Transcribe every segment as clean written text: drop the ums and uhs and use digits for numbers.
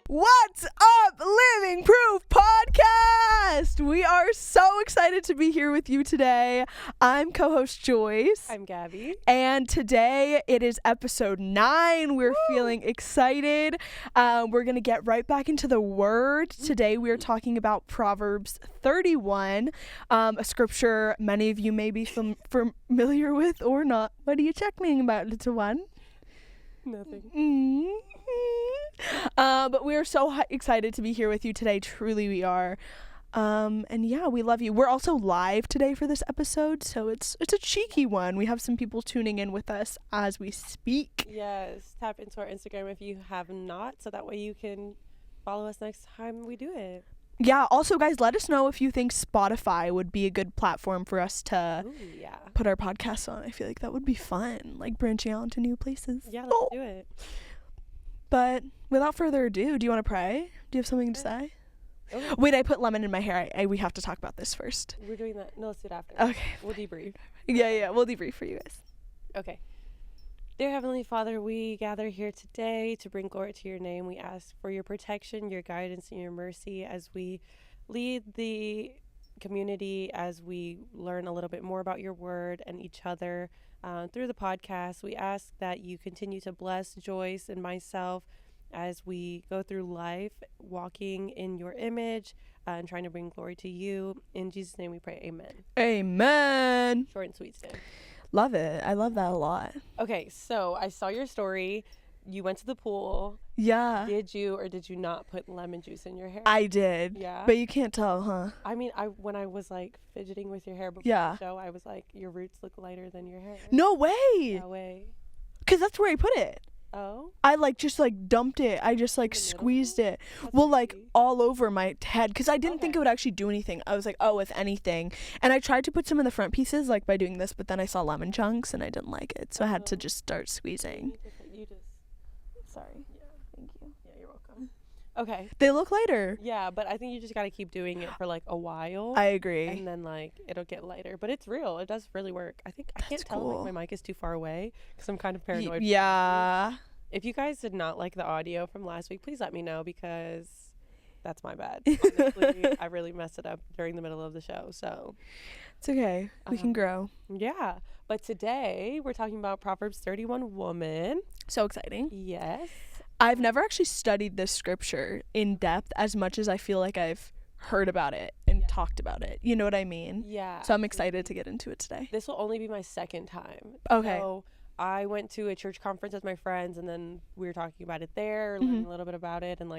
What's up, Living Proof Podcast? We are so excited to be here with you today. I'm co-host Joyce. I'm Gabby. And today it is episode 9. We're feeling excited. We're going to get right back into the Word. Today we are talking about Proverbs 31, a scripture many of you may be familiar with or not. What are you checking about, little one? Nothing. But we are so excited to be here with you today. Truly we are. And yeah, we love you. We're also live today for this episode, so it's a cheeky one. We have some people tuning in with us as we speak. Yes, tap into our Instagram if you have not, so that way you can follow us next time we do it. Yeah, also guys, let us know if you think Spotify would be a good platform for us to put our podcast on. I feel like that would be fun, like branching out into new places. Yeah, let's do it. But without further ado, do you want to pray? Do you have something to say? Okay. Wait, I put lemon in my hair. We have to talk about this first. We're doing that. No, let's do it after. Okay. We'll debrief. Yeah, we'll debrief for you guys. Okay. Dear Heavenly Father, we gather here today to bring glory to your name. We ask for your protection, your guidance, and your mercy as we lead the community, as we learn a little bit more about your word and each other through the podcast. We ask that you continue to bless Joyce and myself as we go through life, walking in your image and trying to bring glory to you. In Jesus' name we pray, amen. Amen. Short and sweet today. Love it. I love that a lot. Okay, so I saw your story. You went to the pool. Yeah. Did you or did you not put lemon juice in your hair? I did. Yeah. But you can't tell, huh? I mean, when I was like fidgeting with your hair before the show, I was like, your roots look lighter than your hair. No way. No way. Because that's where I put it. Oh? I just dumped it. I just squeezed it. That's well, crazy. all over my head. Because I didn't think it would actually do anything. I was like, oh, if anything. And I tried to put some in the front pieces, by doing this. But then I saw lemon chunks and I didn't like it. So I had to just start squeezing. Sorry. Yeah. Thank you. Yeah, you're welcome. Okay. They look lighter. Yeah, but I think you just got to keep doing it for a while. I agree. And then it'll get lighter. But it's real. It does really work. I think I can't tell if my mic is too far away because I'm kind of paranoid. Yeah. If you guys did not like the audio from last week, please let me know because that's my bad. Honestly, I really messed it up during the middle of the show. So it's okay. We can grow. Yeah. But today we're talking about Proverbs 31 woman. So exciting. Yes. I've never actually studied this scripture in depth as much as I feel like I've heard about it and talked about it. You know what I mean? Yeah. So I'm excited to get into it today. This will only be my second time. Okay. So I went to a church conference with my friends and then we were talking about it there, learning a little bit about it. And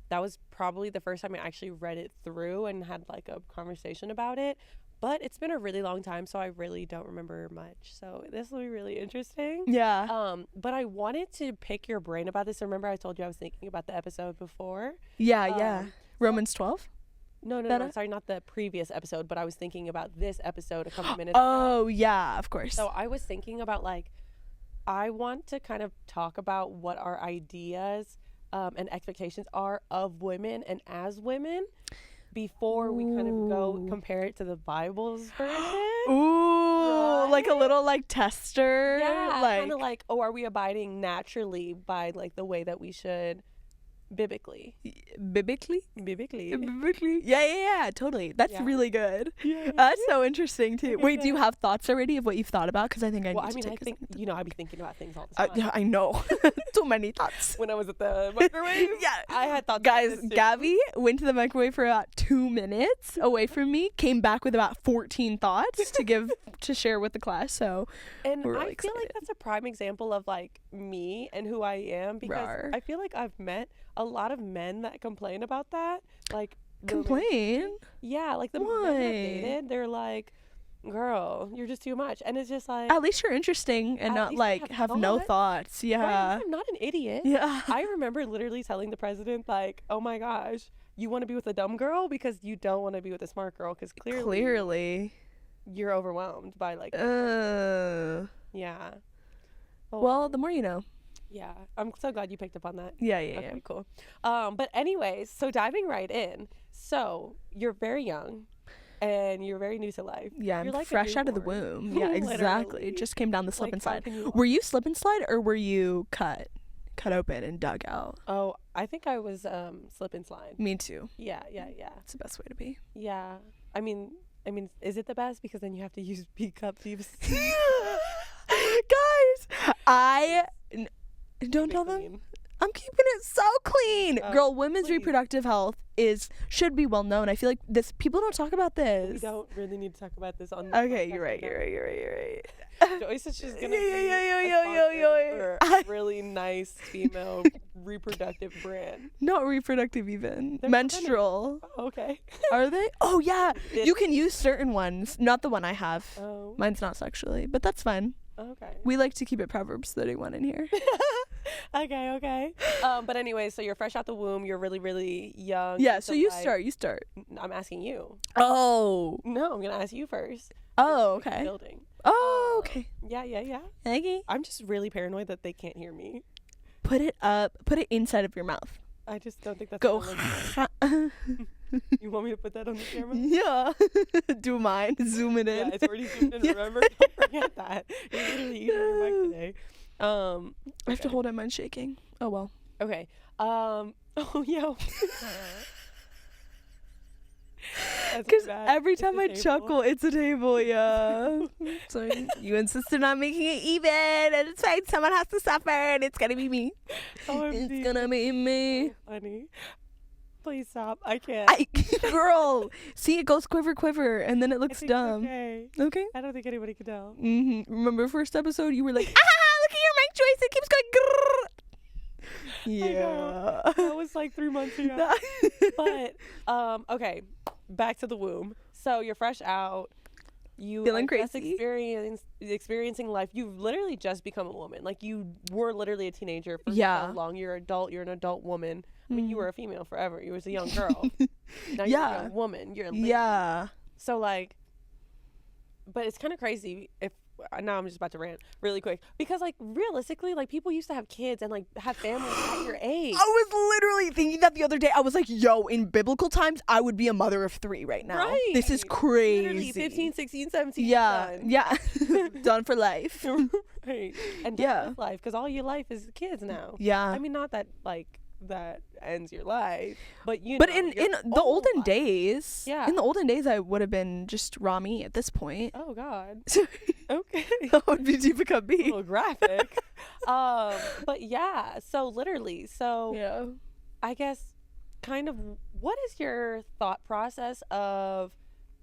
that was probably the first time I actually read it through and had a conversation about it. But it's been a really long time, so I really don't remember much. So this will be really interesting. Yeah. But I wanted to pick your brain about this. Remember I told you I was thinking about the episode before? Yeah. Romans 12? No, sorry, not the previous episode, but I was thinking about this episode a couple minutes ago. Oh, yeah, of course. So I was thinking about I want to kind of talk about what our ideas and expectations are of women and as women before we kind of go compare it to the Bible's version. Ooh, right? A little tester. Yeah, kind of are we abiding naturally by the way that we should biblically? Yeah, totally. That's really good. Yeah. That's so interesting too. Wait, do you have thoughts already of what you've thought about? Because I think I think I'd be thinking about things all the time. Yeah, I know. So many thoughts. When I was at the microwave, yeah, I had thoughts. Guys, Gabby went to the microwave for about 2 minutes away from me, came back with about 14 thoughts to share with the class. So and we're really I feel excited. that's a prime example of me and who I am because I feel I've met a lot of men that complain about that. Complain? Yeah, the men I've dated, they're girl, you're just too much. And it's just at least you're interesting and not have no thoughts. Yeah. Right, I'm not an idiot. Yeah. I remember literally telling the president oh my gosh, you want to be with a dumb girl because you don't want to be with a smart girl because clearly you're overwhelmed by yeah. Oh. Well, the more you know. Yeah, I'm so glad you picked up on that. Yeah. Okay, cool. But anyways, so diving right in. So you're very young and you're very new to life. Yeah, you're I'm fresh out of the womb. Yeah, exactly. Just came down the slip and slide. Were you slip and slide or were you cut? cut open and dug out. Oh, I think I was slip and slide. Me too. Yeah. It's the best way to be. Yeah. I mean, is it the best? Because then you have to use B cup thieves. Guys, don't tell them. I'm keeping it so clean. Girl, women's reproductive health should be well known. I feel like people don't talk about this. We don't really need to talk about this on. Okay, you're right. Joyce is just gonna for a really nice female reproductive brand. Not reproductive even. They're menstrual. Okay. Are they? Oh yeah. You can use certain ones. Not the one I have. Oh. Mine's not sexually, but that's fine. Okay. We like to keep it Proverbs 31 in here. Okay. But anyway, so you're fresh out the womb. You're really, really young. Yeah. So you start. I'm asking you. Oh. No, I'm gonna ask you first. Oh, okay. Building. Oh, okay. Yeah. Okay. I'm just really paranoid that they can't hear me. Put it up. Put it inside of your mouth. I just don't think that's Go. You want me to put that on the camera? Yeah. Do mine. Zoom it in. Yeah, it's already zoomed in. Remember? Don't forget that. You're literally eating your mic today. I have to hold it. Mine's shaking. Oh well. Okay. Oh yeah. Because every time I chuckle, it's a table. Yeah. So you insisted on making it even, and it's fine. Someone has to suffer, and it's gonna be me. It's gonna be me. So funny. Please stop. I can't. Girl, see, it goes quiver, and then it looks dumb. Okay. I don't think anybody could tell. Remember first episode? You were like, look at your mic, Joyce. It keeps going. Grrr. Yeah. That was like 3 months ago. But okay, back to the womb. So you're fresh out. You feeling are just crazy. Experiencing life. You've literally just become a woman. Like you were literally a teenager for so long. You're adult. You're an adult woman. I mean, you were a female forever. You was a young girl. Now you're a young woman. You're a lady. Yeah. So like, but it's kind of crazy if. Now I'm just about to rant really quick because like realistically like people used to have kids and like have families at your age. I was literally thinking that the other day. I was like, yo, in bibiblical times I would be a mother of 3 right now. Right. This is crazy. Literally 15, 16, 17. Yeah. Done. Yeah. Done for life. Right. And done with life because all your life is kids now. Yeah. I mean, not that like that ends your life, but in the olden days, in the olden days I would have been just raw meat at this point. Oh God. Okay. That would be Deepika B. A little graphic. But yeah, so literally, yeah. I guess kind of what is your thought process of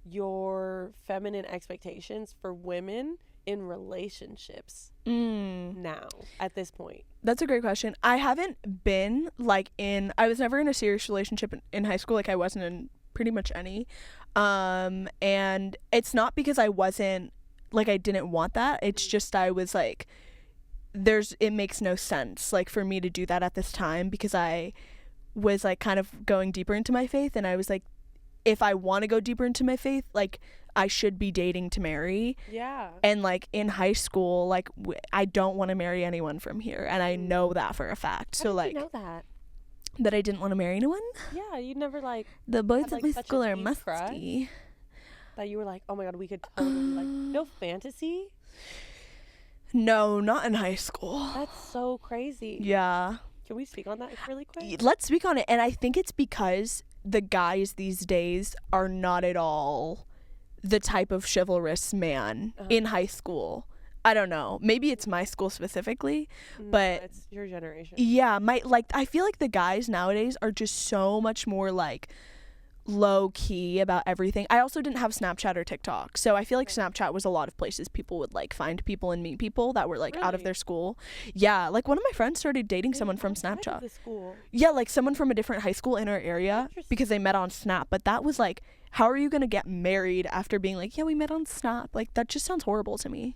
your feminine expectations for women in relationships now at this point? That's a great question. I haven't been I was never in a serious relationship in high school. Like I wasn't in pretty much any. And it's not because I wasn't like I didn't want that. It's just I was like it makes no sense like for me to do that at this time because I was like kind of going deeper into my faith and I was like if I want to go deeper into my faith like I should be dating to marry. Yeah. And like in high school like I don't want to marry anyone from here and I know that for a fact. How so did like you know that I didn't want to marry anyone? Yeah, you never like the boys had, at my such school a are deep musty. crush that you were like, oh my God, we could totally like no fantasy? No, not in high school. That's so crazy. Yeah. Can we speak on that really quick? Let's speak on it. And I think it's because the guys these days are not at all the type of chivalrous man in high school. I don't know. Maybe it's my school specifically, but it's your generation. Yeah, I feel like the guys nowadays are just so much more like low key about everything. I also didn't have Snapchat or TikTok, so I feel like Snapchat was a lot of places people would like find people and meet people that were like out of their school. Yeah, like one of my friends started dating someone from Snapchat. Yeah, like someone from a different high school in our area because they met on Snap. But that was like, how are you gonna get married after being like, yeah, we met on Snap? Like that just sounds horrible to me.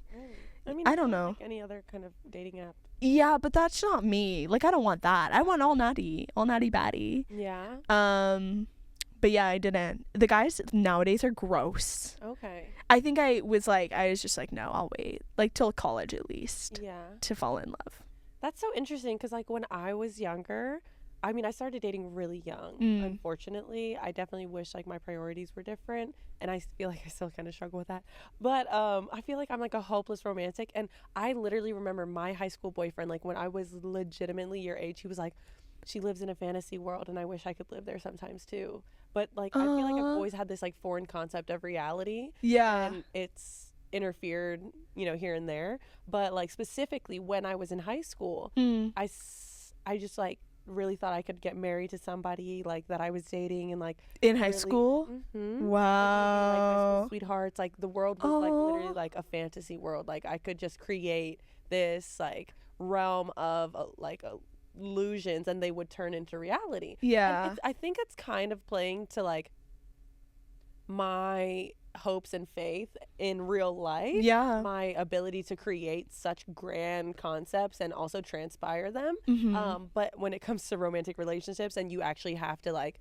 I mean, I don't know. Like any other kind of dating app. Yeah, but that's not me. Like I don't want that. I want all natty baddie. Yeah. But yeah, I didn't. The guys nowadays are gross. Okay. I think I was just like, no, I'll wait. Like till college at least. Yeah. To fall in love. That's so interesting because like when I was younger, I mean, I started dating really young. Unfortunately, I definitely wish like my priorities were different, and I feel like I still kind of struggle with that. But I feel like I'm like a hopeless romantic, and I literally remember my high school boyfriend, like when I was legitimately your age, he was like, she lives in a fantasy world, and I wish I could live there sometimes too. But like I feel like I've always had this like foreign concept of reality. Yeah. And it's interfered, here and there. But like specifically when I was in high school, I just like really thought I could get married to somebody like that I was dating, and like in high school. Wow. Like my school sweethearts, like the world was like literally like a fantasy world. Like I could just create this like realm of illusions, and they would turn into reality. Yeah. And I think it's kind of playing to like my hopes and faith in real life. Yeah. My ability to create such grand concepts and also transpire them. But when it comes to romantic relationships, and you actually have to like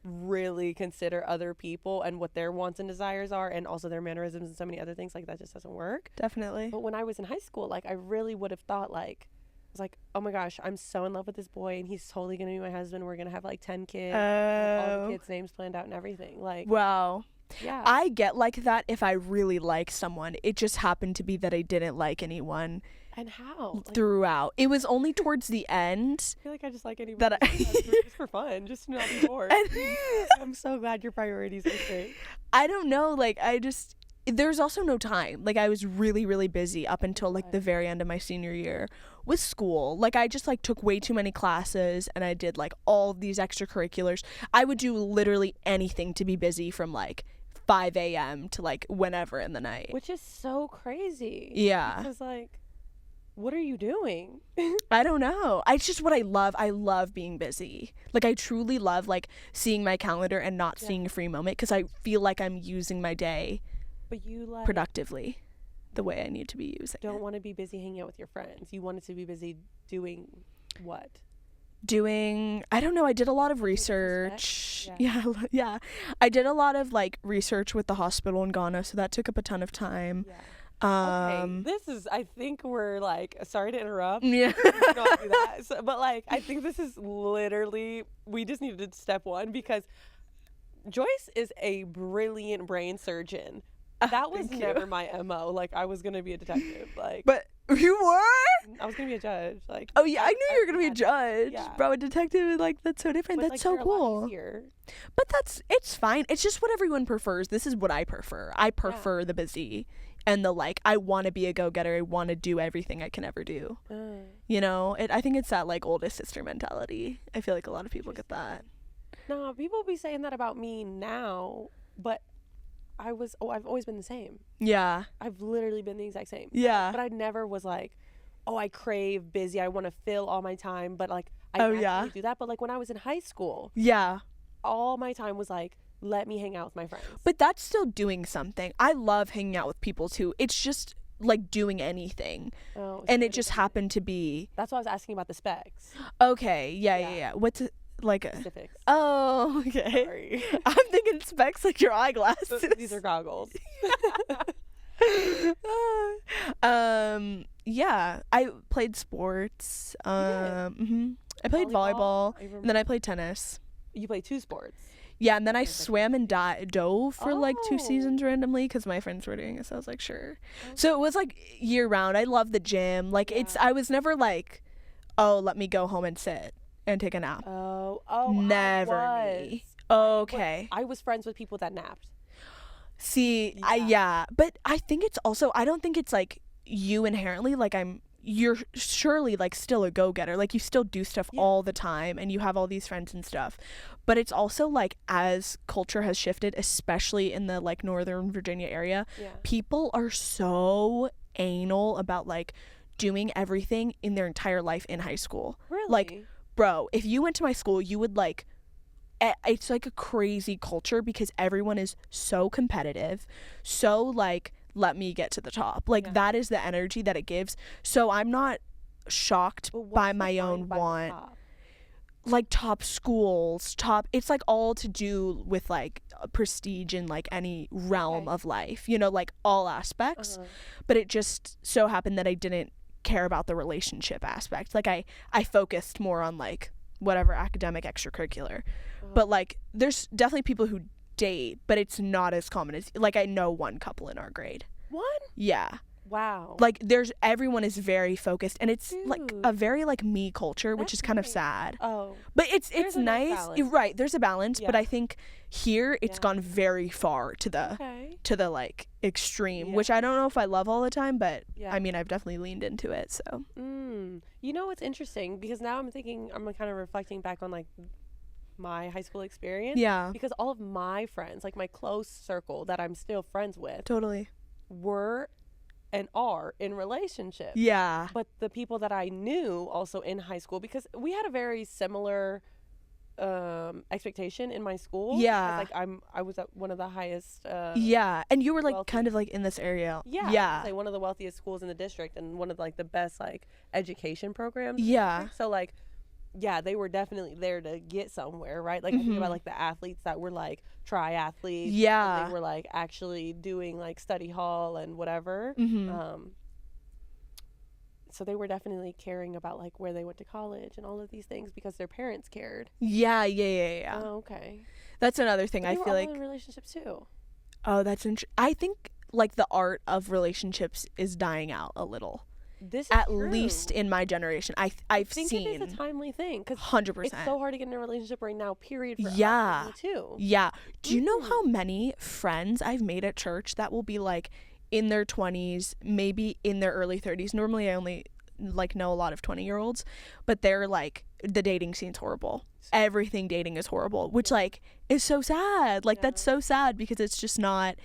really consider other people and what their wants and desires are, and also their mannerisms and so many other things, like that just doesn't work. Definitely. But when I was in high school, like I really would have thought like, I was like, oh my gosh, I'm so in love with this boy, and he's totally gonna be my husband. We're gonna have like 10 kids, all the kids' names planned out and everything. Like, wow. Yeah. I get like that if I really like someone. It just happened to be that I didn't like anyone. And how? Throughout. It was only towards the end. I feel like I just like anyone that just for fun, just to not be bored. I'm so glad your priorities are straight. I don't know, like there's also no time. Like I was really, really busy up until like the very end of my senior year with school. Like I just like took way too many classes, and I did like all of these extracurriculars. I would do literally anything to be busy from like 5 a.m. to like whenever in the night. Which is so crazy. Yeah. Because like, what are you doing? I don't know. It's just what I love. I love being busy. Like I truly love like seeing my calendar and not seeing a free moment, because I feel like I'm using my day productively the way I need to be using. Don't want to be busy hanging out with your friends. You want it to be busy doing what? I don't know, I did a lot of research. Yeah. I did a lot of like research with the hospital in Ghana, so that took up a ton of time. Okay, this is, I think we're like, sorry to interrupt. Yeah. Not do that. But like, I think this is literally, we just needed step one, because Joyce is a brilliant brain surgeon. That was never my MO. Like, I was gonna be a detective. Like, but you were? I was gonna be a judge. Like, oh yeah, I knew you were gonna be a judge. Yeah. Bro, a detective, like that's so different. But, that's like, so cool. But it's fine. It's just what everyone prefers. This is what I prefer. I prefer the busy and the like. I want to be a go-getter. I want to do everything I can ever do. You know, I think it's that like oldest sister mentality. I feel like a lot of people get that. No, people be saying that about me now, but I've always been the same. Yeah. I've literally been the exact same. Yeah. But I never was like, oh, I crave busy. I want to fill all my time. But like, I naturally do that. But like when I was in high school, all my time was like, let me hang out with my friends. But that's still doing something. I love hanging out with people too. It's just like doing anything. Oh, and it just happened to be. That's why I was asking about the specs. Okay. Yeah. What's it? Like specifics. Oh, okay. Sorry. I'm thinking specs like your eyeglasses. These are goggles. Yeah, I played sports. I played volleyball, and then I played tennis. You played 2 sports. Yeah, and then I swam and dove for like 2 seasons randomly because my friends were doing it, so I was like, sure. So it was like year round. I love the gym. Like I was never like, oh, let me go home and sit and take a nap. Oh, never me. Okay. I was friends with people that napped. See, but I think it's also, I don't think it's like you inherently, like you're surely like still a go-getter, like you still do stuff all the time and you have all these friends and stuff, but it's also like as culture has shifted, especially in the like Northern Virginia area, people are so anal about like doing everything in their entire life in high school. Really? Like, bro, if you went to my school, you would like, it's like a crazy culture because everyone is so competitive, so like, let me get to the top. Like that is the energy that it gives. So I'm not shocked by my own want. Like top schools, it's like all to do with like prestige in like any realm of life, you know, like all aspects. But it just so happened that I didn't care about the relationship aspect. Like I focused more on like whatever academic extracurricular. But like there's definitely people who date, but it's not as common as, like, I know one couple in our grade. One? Yeah. Wow. Like everyone is very focused, and it's like a very like me culture, which That's is kind of nice. sad. Oh. But it's There's a nice. nice balance. Right, there's a balance, but Yeah. I think here it's Yeah. gone very far to the like extreme, which I don't know if I love all the time, but I mean, I've definitely leaned into it, so. You know what's interesting, because now I'm kind of reflecting back on like my high school experience. Yeah. Because all of my friends, like my close circle that I'm still friends with, Totally. were and are in relationships. Yeah. But the people that I knew also in high school, because we had a very similar expectation in my school. Yeah. Like I was at one of the highest yeah, and you were like wealthy. kind of like in this area. Yeah. Like one of the wealthiest schools in the district, and one of like the best like education programs. Yeah. So like, yeah, they were definitely there to get somewhere, right? Like I think about like the athletes that were like triathletes. Yeah. And they were like actually doing like study hall and whatever. So they were definitely caring about like where they went to college and all of these things because their parents cared. Yeah. Oh, okay. That's another thing. But they I were feel all like in relationships too. Oh, that's I think like the art of relationships is dying out a little. This is at true. least in my generation. I've seen seen it is a timely thing because 100%. it's so hard to get in a relationship right now. Period. For Yeah. us, me too. Yeah. Do you know how many friends I've made at church that will be like in their 20s, maybe in their early 30s? Normally, I only like know a lot of 20-year-olds, but they're like, the dating scene's horrible. Everything dating is horrible, which like is so sad. Like that's so sad because it's just not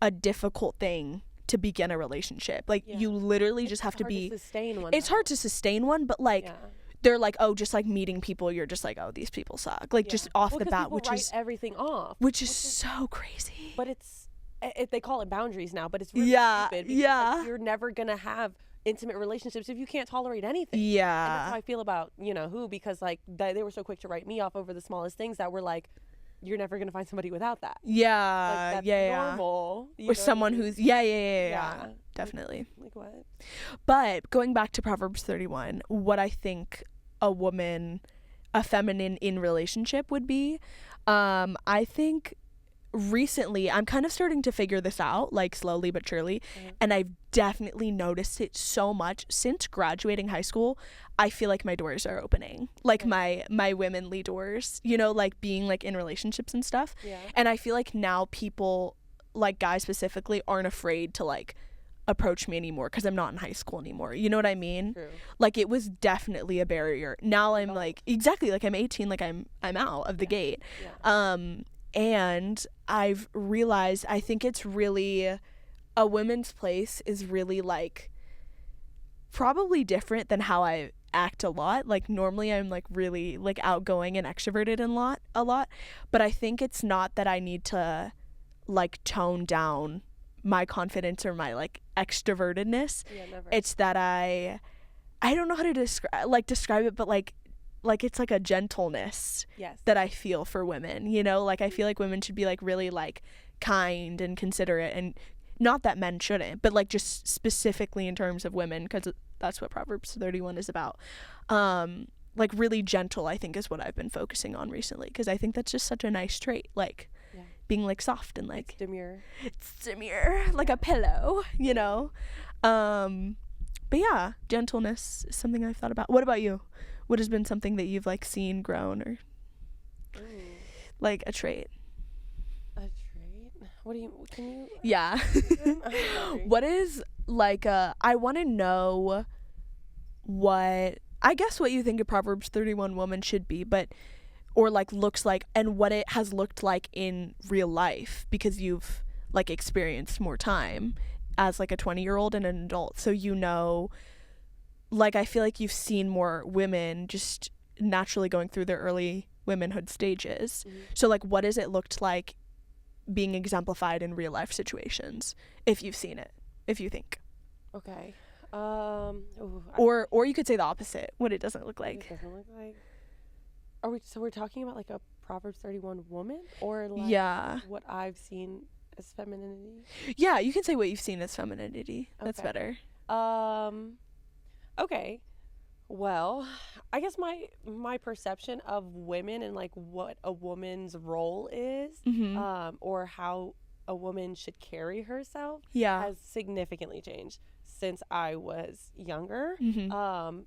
a difficult thing to begin a relationship. Like you literally just have to be. It's hard to sustain one, but like. They're like, oh, just like meeting people, you're just like, oh, these people suck. Like just off the bat, which is everything off, which is so crazy. But they call it boundaries now, but it's really stupid because like, you're never gonna have intimate relationships if you can't tolerate anything. Yeah. And that's how I feel about who, because like they were so quick to write me off over the smallest things that were like, you're never gonna find somebody without that. Yeah. Like, that's normal. Or someone who's yeah. Definitely. Like what? But going back to Proverbs 31, what I think a feminine in relationship would be, I think recently I'm kind of starting to figure this out, like slowly but surely, and I've definitely noticed it so much since graduating high school. I feel like my doors are opening, like my womenly doors, like being like in relationships and stuff. And I feel like now people, like guys specifically, aren't afraid to like approach me anymore because I'm not in high school anymore. You know what I mean? True. Like it was definitely a barrier. Now I'm like, exactly, like I'm 18, like I'm out of the gate. And I've realized, I think it's really, a women's place is really like probably different than how I act a lot. Like normally I'm like really like outgoing and extroverted a lot, but I think it's not that I need to like tone down my confidence or my like extrovertedness. It's that I don't know how to describe it, but like it's like a gentleness that I feel for women, like I feel like women should be like really like kind and considerate, and not that men shouldn't, but like just specifically in terms of women, because that's what Proverbs 31 is about. Like really gentle, I think, is what I've been focusing on recently, because I think that's just such a nice trait, like being like soft and like it's demure, like a pillow, but yeah, gentleness is something I've thought about. What about you? What has been something that you've like seen grown, or like a trait? What do you, can you yeah what is like I want to know what you think a Proverbs 31 woman should be, but or like looks like, and what it has looked like in real life, because you've like experienced more time as like a 20-year-old and an adult, so like I feel like you've seen more women just naturally going through their early womanhood stages. So like what has it looked like being exemplified in real life situations, if you've seen it, if you think? Okay. Or you could say the opposite, what it doesn't look like. It doesn't look like. We're talking about like a Proverbs 31 woman, or like what I've seen as femininity? Yeah, you can say what you've seen as femininity. That's better. Okay. Well, I guess my perception of women and like what a woman's role is, or how a woman should carry herself, has significantly changed since I was younger. And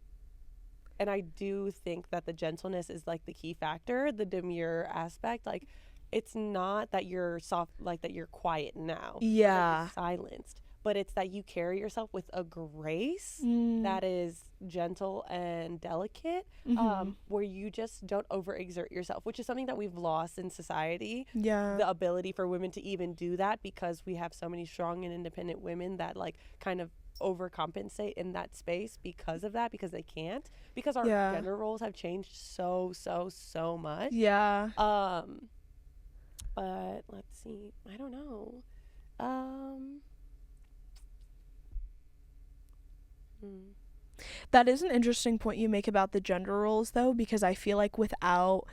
I do think that the gentleness is like the key factor, the demure aspect. Like, it's not that you're soft, like that you're quiet now, that you're silenced, but it's that you carry yourself with a grace that is gentle and delicate, where you just don't overexert yourself, which is something that we've lost in society. The ability for women to even do that, because we have so many strong and independent women that like kind of overcompensate in that space because of that, because they can't, because our gender roles have changed so much. But let's see, I don't know. That is an interesting point you make about the gender roles, though, because I feel like without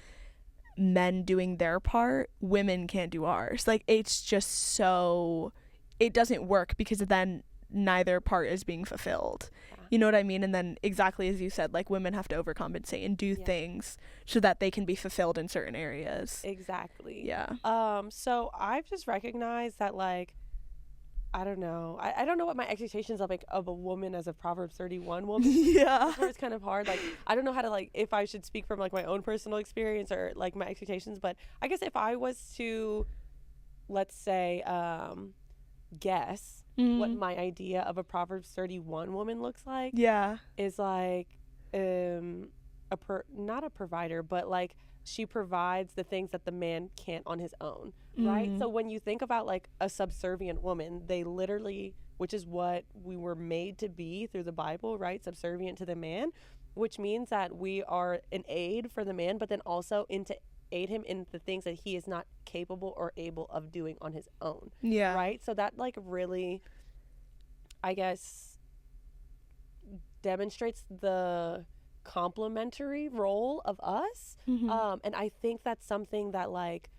men doing their part, women can't do ours. Like, it's just so, it doesn't work, because then neither part is being fulfilled. You know what I mean? And then exactly as you said, like, women have to overcompensate and do things so that they can be fulfilled in certain areas. Exactly. So I've just recognized that, like, I don't know. I don't know what my expectations of like of a woman as a Proverbs 31 woman. That's where it's kind of hard. Like, I don't know how to, like, if I should speak from like my own personal experience or like my expectations, but I guess if I was to, let's say, guess what my idea of a Proverbs 31 woman looks like, is like not a provider, but like she provides the things that the man can't on his own, right? So when you think about like a subservient woman, they literally, which is what we were made to be through the Bible, right? Subservient to the man, which means that we are an aid for the man, but then also to aid him in the things that he is not capable or able of doing on his own. Right? So that like really, I guess, demonstrates the complementary role of us. And I think that's something that like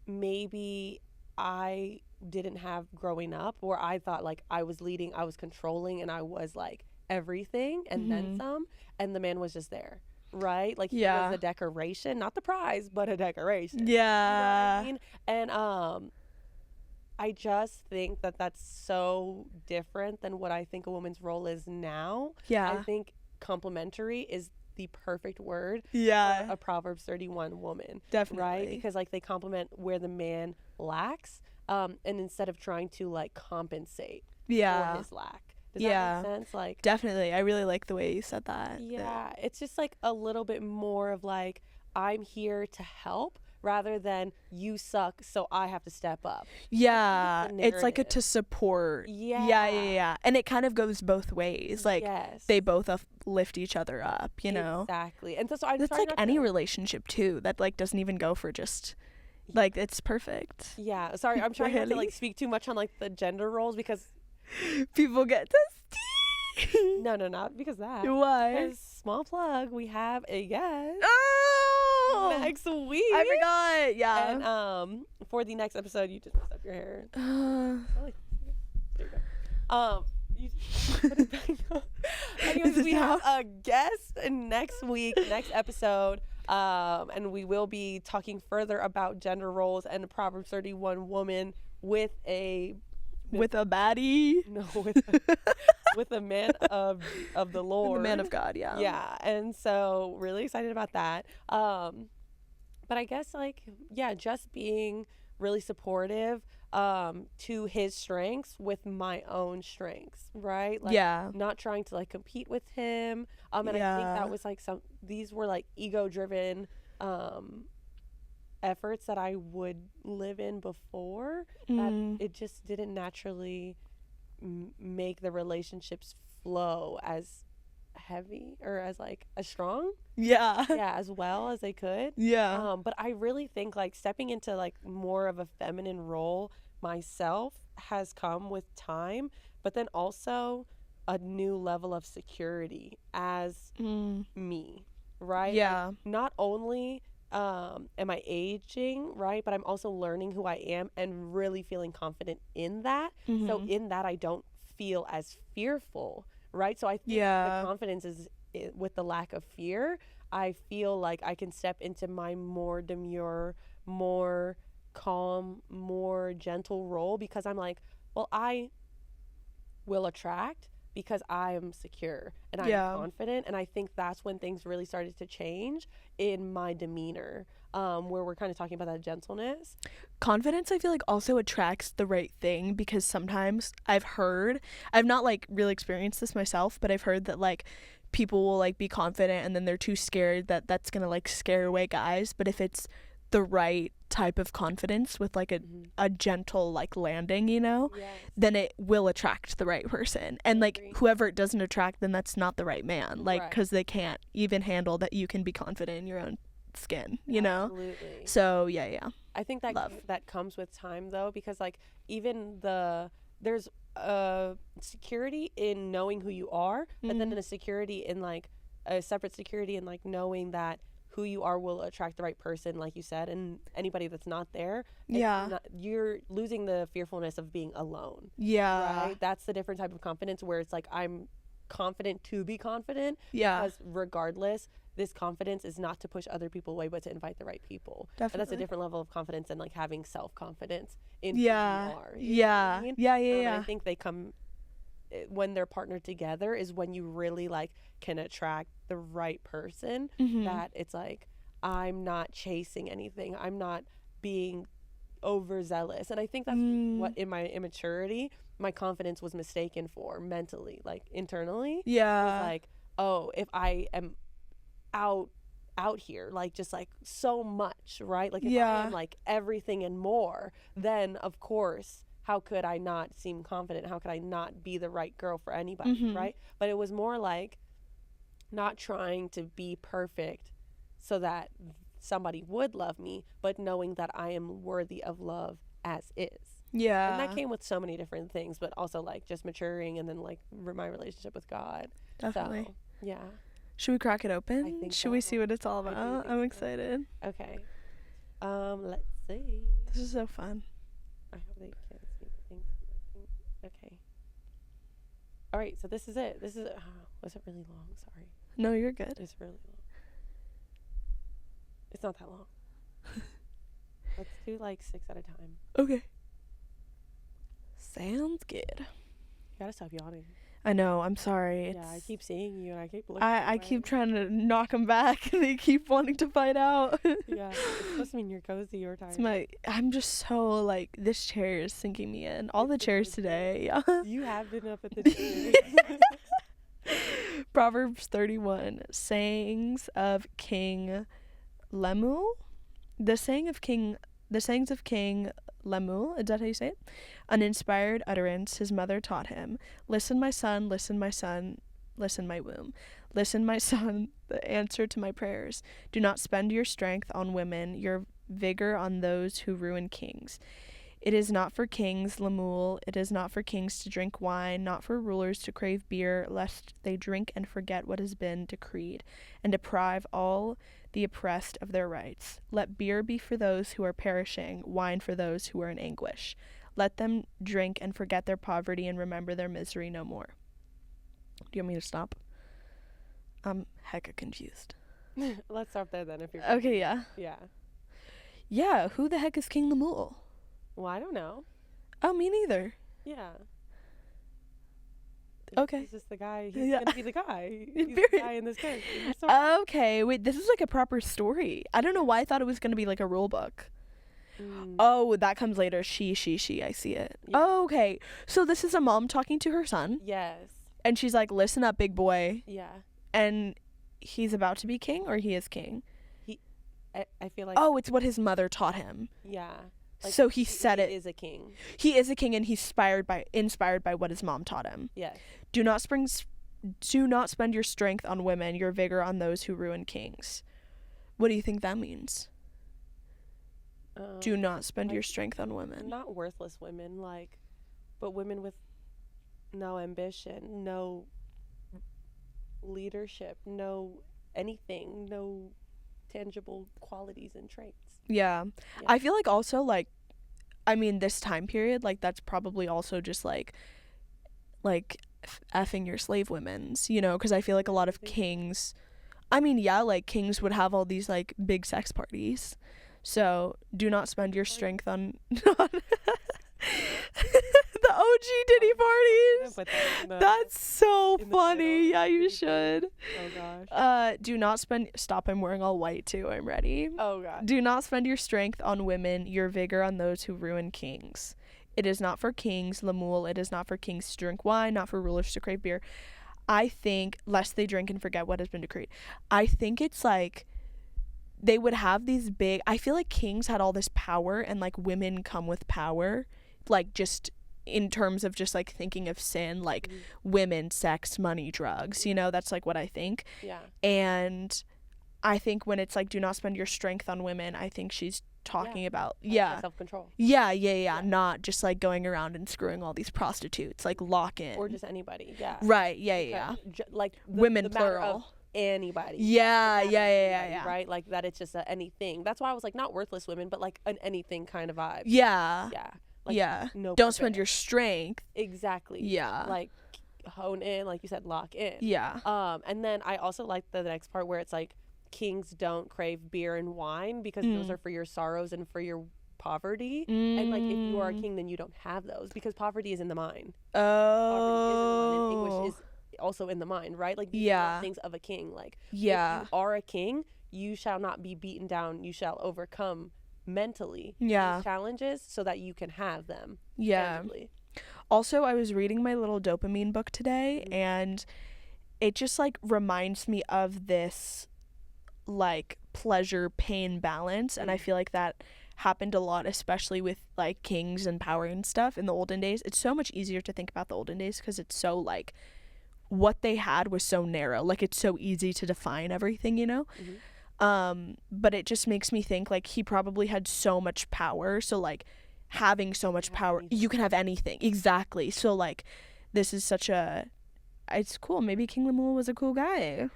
maybe I didn't have growing up, where I thought like I was leading, I was controlling, and I was like everything and then some, and the man was just there, right? Like, he was a decoration, not the prize, but a decoration. You know what I mean? And I just think that that's so different than what I think a woman's role is now. I think complementary is the perfect word for a Proverbs 31 woman. Definitely. Right? Because like they complement where the man lacks, and instead of trying to like compensate for his lack. Does that make sense? Like, definitely. I really like the way you said that. It's just like a little bit more of like, I'm here to help, rather than you suck, so I have to step up. It's like a to support. And it kind of goes both ways. Like, they both lift each other up, you know? Exactly. And so I'm that's like any relationship too, that like doesn't even go for just like, it's perfect. Sorry, I'm trying not to like speak too much on like the gender roles, because people get testy. No, not because of that. Why? Because, small plug, we have a guest next week. I forgot. And for the next episode, you just messed up your hair. There you go. You put it back up. Anyways, we have a guest next week, next episode, and we will be talking further about gender roles and the Proverbs 31 woman with a baddie. No, with a man of the Lord. The man of God, and so really excited about that. But I guess like, just being really supportive to his strengths with my own strengths, right? Like, not trying to like compete with him. And I think that was like these were like ego driven efforts that I would live in before, that it just didn't naturally make the relationships flow as heavy or as like as strong as well as they could. But I really think like stepping into like more of a feminine role myself has come with time, but then also a new level of security as me, right? Like, not only am I aging, right, but I'm also learning who I am and really feeling confident in that. So in that, I don't feel as fearful, right? So I think Yeah. the confidence is with the lack of fear. I feel like I can step into my more demure, more calm, more gentle role because I'm like, well, I will attract because I am secure and I'm Yeah. confident. And I think that's when things really started to change in my demeanor, where we're kind of talking about that gentleness. Confidence, I feel like, also attracts the right thing, because sometimes I've not like really experienced this myself, but I've heard that like people will like be confident and then they're too scared that that's gonna like scare away guys. But if it's the right type of confidence with like a gentle like landing, Yes. then it will attract the right person. And like Agree. whoever it doesn't attract, then that's not the right man, like, Right. because they can't even handle that you can be confident in your own skin, Absolutely. So yeah. I think that Love. that comes with time though, because like even there's security in knowing who you are, but then a security in like a separate security in like knowing that who you are will attract the right person, like you said, and anybody that's not there, you're losing the fearfulness of being alone. Right? That's the different type of confidence where it's like I'm confident to be confident. Because regardless, this confidence is not to push other people away, but to invite the right people. Definitely. And that's a different level of confidence than like having self-confidence in who you are. Yeah. And I think they come when they're partnered together is when you really like can attract the right person. That it's like, I'm not chasing anything. I'm not being overzealous. And I think that's what in my immaturity, my confidence was mistaken for mentally, like internally. It was like, oh, if I am out here like just like so much, right? Like if I am like everything and more, then of course how could I not seem confident? How could I not be the right girl for anybody, right? But it was more like not trying to be perfect so that somebody would love me, but knowing that I am worthy of love as is. And that came with so many different things, but also like just maturing and then like my relationship with God. Definitely. So, yeah. Should we crack it open? I think Should we so. see what it's all I do about? think I'm so. excited. Okay. Let's see. This is so fun. I hope they can't see the things. Okay. All right, so this is it. Was it really long? Sorry. No, you're good. It's really long. It's not that long. Let's do like 6 at a time. Okay. Sounds good. You gotta stop yawning. I know. I'm sorry. Yeah, I keep seeing you and I keep looking. I keep trying to knock them back and they keep wanting to fight out. Yeah, it's supposed to mean you're cozy or tired. I'm just so like, this chair is sinking me in. All the chairs today. You have been up at the chair. Proverbs 31, sayings of King Lemuel. The sayings of King Lemuel, is that how you say it? An inspired utterance his mother taught him. Listen, my son, listen, my son, listen, my womb. Listen, my son, the answer to my prayers. Do not spend your strength on women, your vigor on those who ruin kings. It is not for kings, Lemuel, it is not for kings to drink wine, not for rulers to crave beer, lest they drink and forget what has been decreed, and deprive all the oppressed of their rights. Let beer be for those who are perishing, wine for those who are in anguish. Let them drink and forget their poverty and remember their misery no more. Do you want me to stop? I'm hecka confused. Let's stop there then if you're Okay, yeah. Yeah, who the heck is King Lemuel? Well, I don't know. Oh, me neither. Yeah. Okay. He's just the guy. He's gonna be the guy. He's the guy in this character. Okay, wait, this is like a proper story. I don't know why I thought it was gonna be like a rule book. Oh, that comes later. She, I see it. Yeah. Oh, okay. So this is a mom talking to her son. Yes. And she's like, listen up, big boy. Yeah. And he's about to be king, or he is king? I feel like... Oh, it's what his mother taught him. Yeah. Like, so he said it. He is a king. He is a king, and he's inspired by what his mom taught him. Yes. Do not spend your strength on women, your vigor on those who ruin kings. What do you think that means? Do not spend your strength on women. Not worthless women, but women with no ambition, no leadership, no anything, no tangible qualities and traits. Yeah. I feel like also this time period, that's probably also just like effing your slave women's, you know, because I feel like a lot of kings, I mean, yeah, like kings would have all these like big sex parties. So do not spend your strength on the OG Diddy parties. That's so funny. Yeah, you should. Oh gosh. Stop, I'm wearing all white too. I'm ready. Oh god. Do not spend your strength on women, your vigor on those who ruin kings. It is not for kings, Lemuel. It is not for kings to drink wine, not for rulers to crave beer. I think, lest they drink and forget what has been decreed. I think it's like they would have these big, I feel like kings had all this power, and like women come with power, like just in terms of just like thinking of sin, like women, sex, money, drugs, you know, that's like what I think. Yeah. And I think when it's like do not spend your strength on women, I think she's talking about self-control. Yeah, not just like going around and screwing all these prostitutes, like lock in. Or just anybody. Yeah. Right. Yeah. Like women the plural. Anybody. Yeah. Right? Like that it's just anything. That's why I was like not worthless women, but like an anything kind of vibe. Yeah. Yeah. Like, yeah. No Don't spend your strength. Exactly. Yeah. Like hone in, like you said, lock in. Yeah. And then I also like the next part where it's like kings don't crave beer and wine because those are for your sorrows and for your poverty. And like if you are a king, then you don't have those because poverty is in the mind. Oh. Poverty is in the mind, and anguish is also in the mind, right? Like these are things of a king. Like if you are a king, you shall not be beaten down. You shall overcome mentally these challenges so that you can have them. Tangibly. Also, I was reading my little dopamine book today, and it just like reminds me of this like pleasure pain balance, and I feel like that happened a lot, especially with like kings and power and stuff in the olden days. It's so much easier to think about the olden days because it's so like what they had was so narrow, like it's so easy to define everything, you know. But it just makes me think like he probably had so much power, so like having so much power, you can have anything. Exactly. So like this is such a, it's cool. Maybe King Lemuel was a cool guy.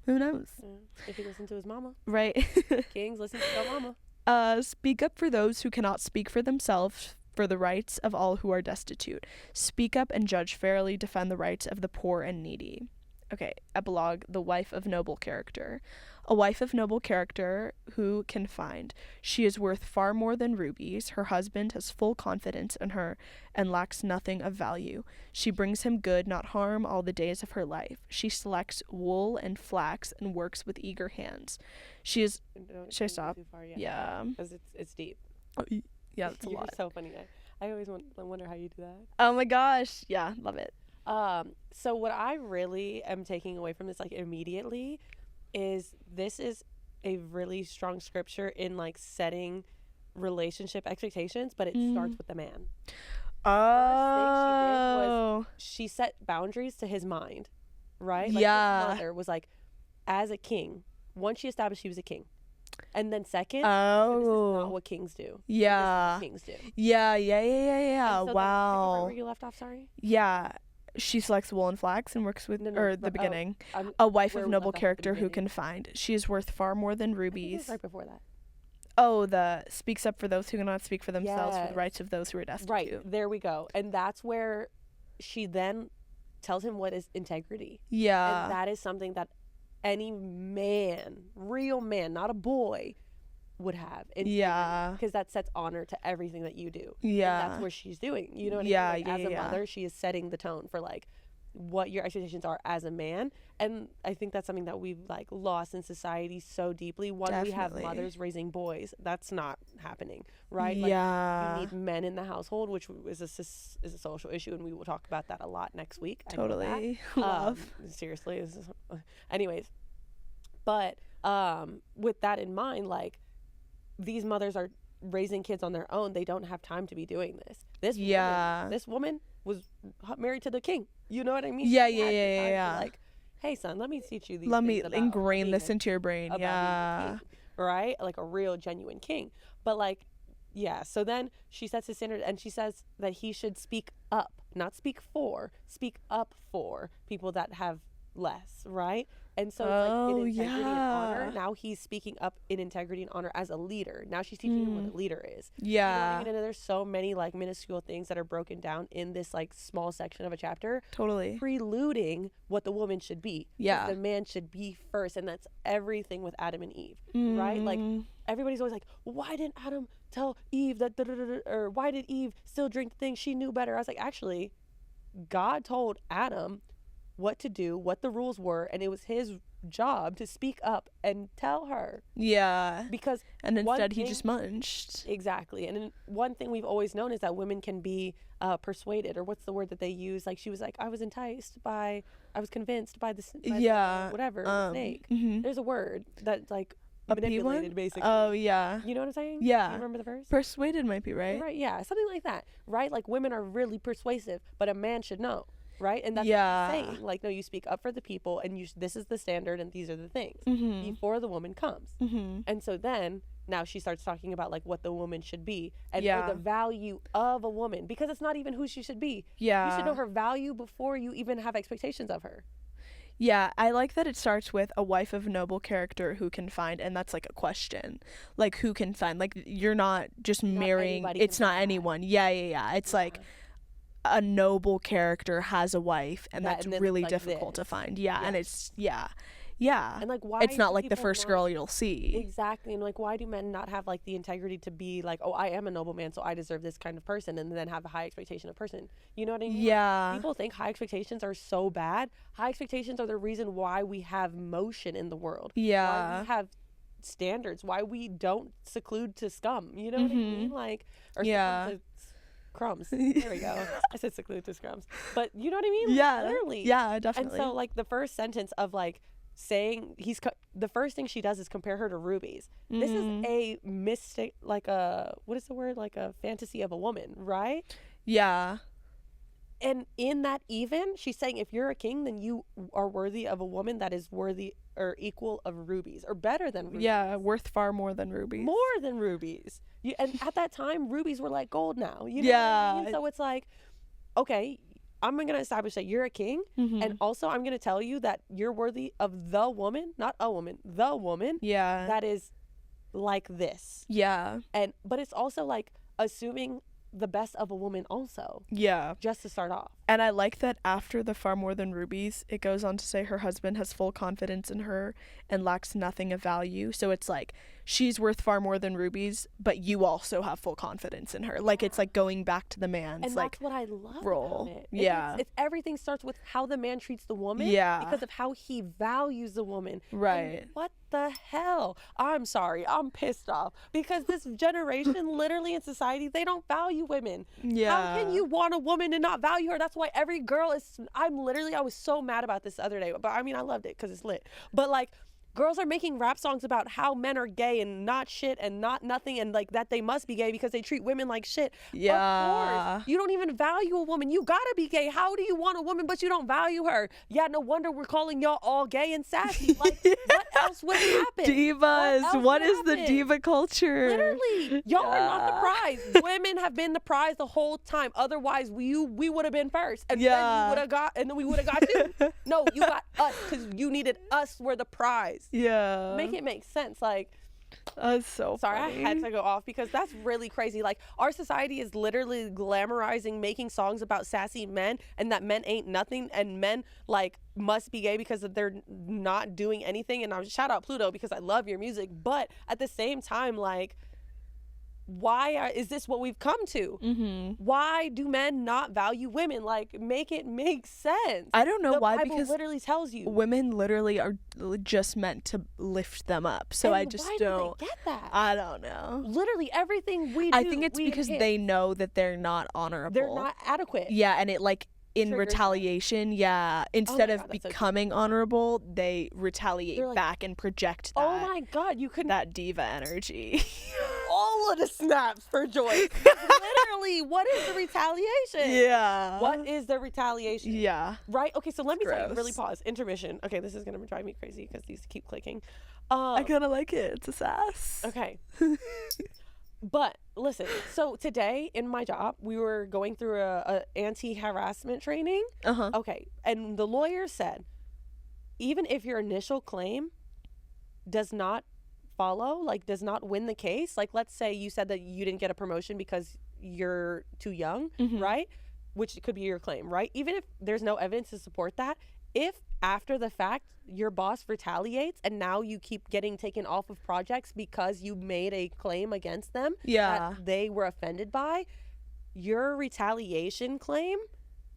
Who knows? If he listened to his mama. Right. Kings listen to their mama. Speak up for those who cannot speak for themselves, for the rights of all who are destitute. Speak up and judge fairly, defend the rights of the poor and needy. Okay, epilogue, the wife of noble character. A wife of noble character who can find. She is worth far more than rubies. Her husband has full confidence in her and lacks nothing of value. She brings him good, not harm, all the days of her life. She selects wool and flax and works with eager hands. She is... Should I stop? Yeah. Because it's deep. Oh, yeah, that's a lot. You're so funny. I always wonder how you do that. Oh my gosh. Yeah, love it. So what I really am taking away from this, like, immediately is this is a really strong scripture in, like, setting relationship expectations, but it starts with the man. Oh. First thing she set boundaries to his mind, right? Like, yeah. his mother was like, as a king, once she established he was a king. And then second, oh, this is not what kings do. Yeah. This is what kings do. Yeah. So Wow. Where you left off, sorry? Yeah. She selects wool and flax and works with, the beginning. A wife of noble character who can find. She is worth far more than rubies. Right before that. Oh, the speaks up for those who cannot speak for themselves, for the rights of those who are destitute. Right. There we go. And that's where she then tells him what is integrity. Yeah. And that is something that any man, real man, not a boy, would have. Yeah. Because that sets honor to everything that you do. Yeah. And that's what she's doing. You know what I mean? Like, as a mother, she is setting the tone for, like, what your expectations are as a man. And I think that's something that we've, like, lost in society so deeply. One, we have mothers raising boys. That's not happening, right? Like, you need men in the household, which is a social issue, and we will talk about that a lot next week. Totally. Love. Seriously. Anyways. But with that in mind, like, these mothers are raising kids on their own. They don't have time to be doing this. This woman was married to the king. You know what I mean? Yeah. Like, hey, son, let me teach you these Let things me ingrain this into your brain. Yeah. Right? Like a real, genuine king. But, like, yeah. So then she sets a standard, and she says that he should speak up, not speak for, speak up for people that have less, right? And so it's like in integrity and honor. Yeah. Now he's speaking up in integrity and honor as a leader. Now she's teaching him what a leader is. Yeah. You know what I mean? And there's so many like minuscule things that are broken down in this like small section of a chapter, Totally. preluding what the woman should be. 'Cause Yeah. the man should be first, and that's everything with Adam and Eve, right? Like everybody's always like, why didn't Adam tell Eve that, or why did Eve still drink the thing? She knew better. I was like, actually, God told Adam what to do, what the rules were, and it was his job to speak up and tell her. Yeah. Because And one instead he thing- just munched. Exactly. And then one thing we've always known is that women can be persuaded, or what's the word that they use? Like she was like, I was convinced by the Yeah. whatever snake. Mhm. There's a word that like A P manipulated one? basically. Oh, yeah. You know what I'm saying? Yeah. You remember the verse? Persuaded might be right. Right, yeah, something like that, right? Like women are really persuasive, but a man should know, right? And that's Yeah. what he's saying. Like, no, you speak up for the people, and this is the standard, and these are the things before the woman comes. And so then now she starts talking about like what the woman should be and or the value of a woman, because it's not even who she should be. Yeah. You should know her value before you even have expectations of her. Yeah, I like that it starts with a wife of noble character who can find, and that's like a question. Like, who can find? Like, you're not just marrying, anybody it's can not find that. anyone. Yeah. It's like a noble character has a wife, and that's and then really it's like difficult to this. find. Yeah, and Yes. yeah. And like, why It's not do like the people first not- girl you'll see. Exactly. And like, why do men not have like the integrity to be like, oh, I am a noble man, so I deserve this kind of person, and then have a high expectation of person? You know what I mean? Yeah. People think high expectations are so bad. High expectations are the reason why we have motion in the world. Why Yeah. we have standards. Why we don't seclude to scum. You know what I mean? Like, or Yeah. succumb to crumbs. There we go. I said seclude to scrums. But you know what I mean? Yeah. Literally. Yeah, definitely. And so like the first sentence of like saying the first thing she does is compare her to rubies. This is a mystic, like a, what is the word? Like a fantasy of a woman, right? Yeah. And in that, even she's saying, if you're a king, then you are worthy of a woman that is worthy or equal of rubies, or better than rubies. Yeah, worth far more than rubies. More than rubies. And at that time, rubies were like gold now. You know what I mean? So it's like, okay, I'm going to establish that you're a king. And also I'm going to tell you that you're worthy of the woman, not a woman, the woman Yeah. that is like this. Yeah. But it's also like assuming the best of a woman also, Yeah. just to start off. And I like that after the far more than rubies, it goes on to say her husband has full confidence in her and lacks nothing of value. So it's like she's worth far more than rubies, but you also have full confidence in her. Like it's like going back to the man's And like that's what I love role. about it. Yeah. It's everything starts with how the man treats the woman. Yeah. Because of how he values the woman. Right. And what the hell? I'm sorry. I'm pissed off. Because this generation, literally in society, they don't value women. Yeah. How can you want a woman and not value her? That's why every girl is, I was so mad about this the other day. But I mean, I loved it because it's lit. But like, girls are making rap songs about how men are gay and not shit and not nothing, and like that they must be gay because they treat women like shit. Yeah. Of course. You don't even value a woman. You gotta be gay. How do you want a woman but you don't value her? Yeah, no wonder we're calling y'all all gay and sassy. Like, what else would happen? Divas. What would is the happen? diva culture? Literally, y'all are not the prize. Women have been the prize the whole time. Otherwise, we would have been first, and then we would have got you. No, you got us because you needed us. We're the prize. Yeah. Make it make sense. Like, That's so sorry, funny. I had to go off because that's really crazy. Like, our society is literally glamorizing making songs about sassy men and that men ain't nothing, and men like must be gay because they're not doing anything. And I shout out Pluto because I love your music, but at the same time, like, is this what we've come to? Why do men not value women? Like, make it make sense. I don't know why, The Bible because literally tells you. women literally are just meant to lift them up. So And I just why don't. do they get that? I don't know. Literally everything we do. I think it's because they know that they're not honorable. they're not adequate. Yeah, and it like in Triggers them. retaliation, instead my of God, that's so becoming honorable, they retaliate They're like, back and project that, Oh my God, you couldn't. that diva energy. All of the snaps for Joyce. Literally, what is the retaliation? Yeah. What is the retaliation? Yeah. Right? Okay, so let me tell you, Gross. really pause. Intermission. Okay, this is going to drive me crazy because these keep clicking. I kind of like it. It's a sass. Okay. But listen, so today in my job, we were going through a anti-harassment training. Uh-huh. Okay, and the lawyer said, even if your initial claim does not follow, like does not win the case, like let's say you said that you didn't get a promotion because you're too young, right? Which could be your claim, right? Even if there's no evidence to support that, if after the fact your boss retaliates and now you keep getting taken off of projects because you made a claim against them that they were offended by, your retaliation claim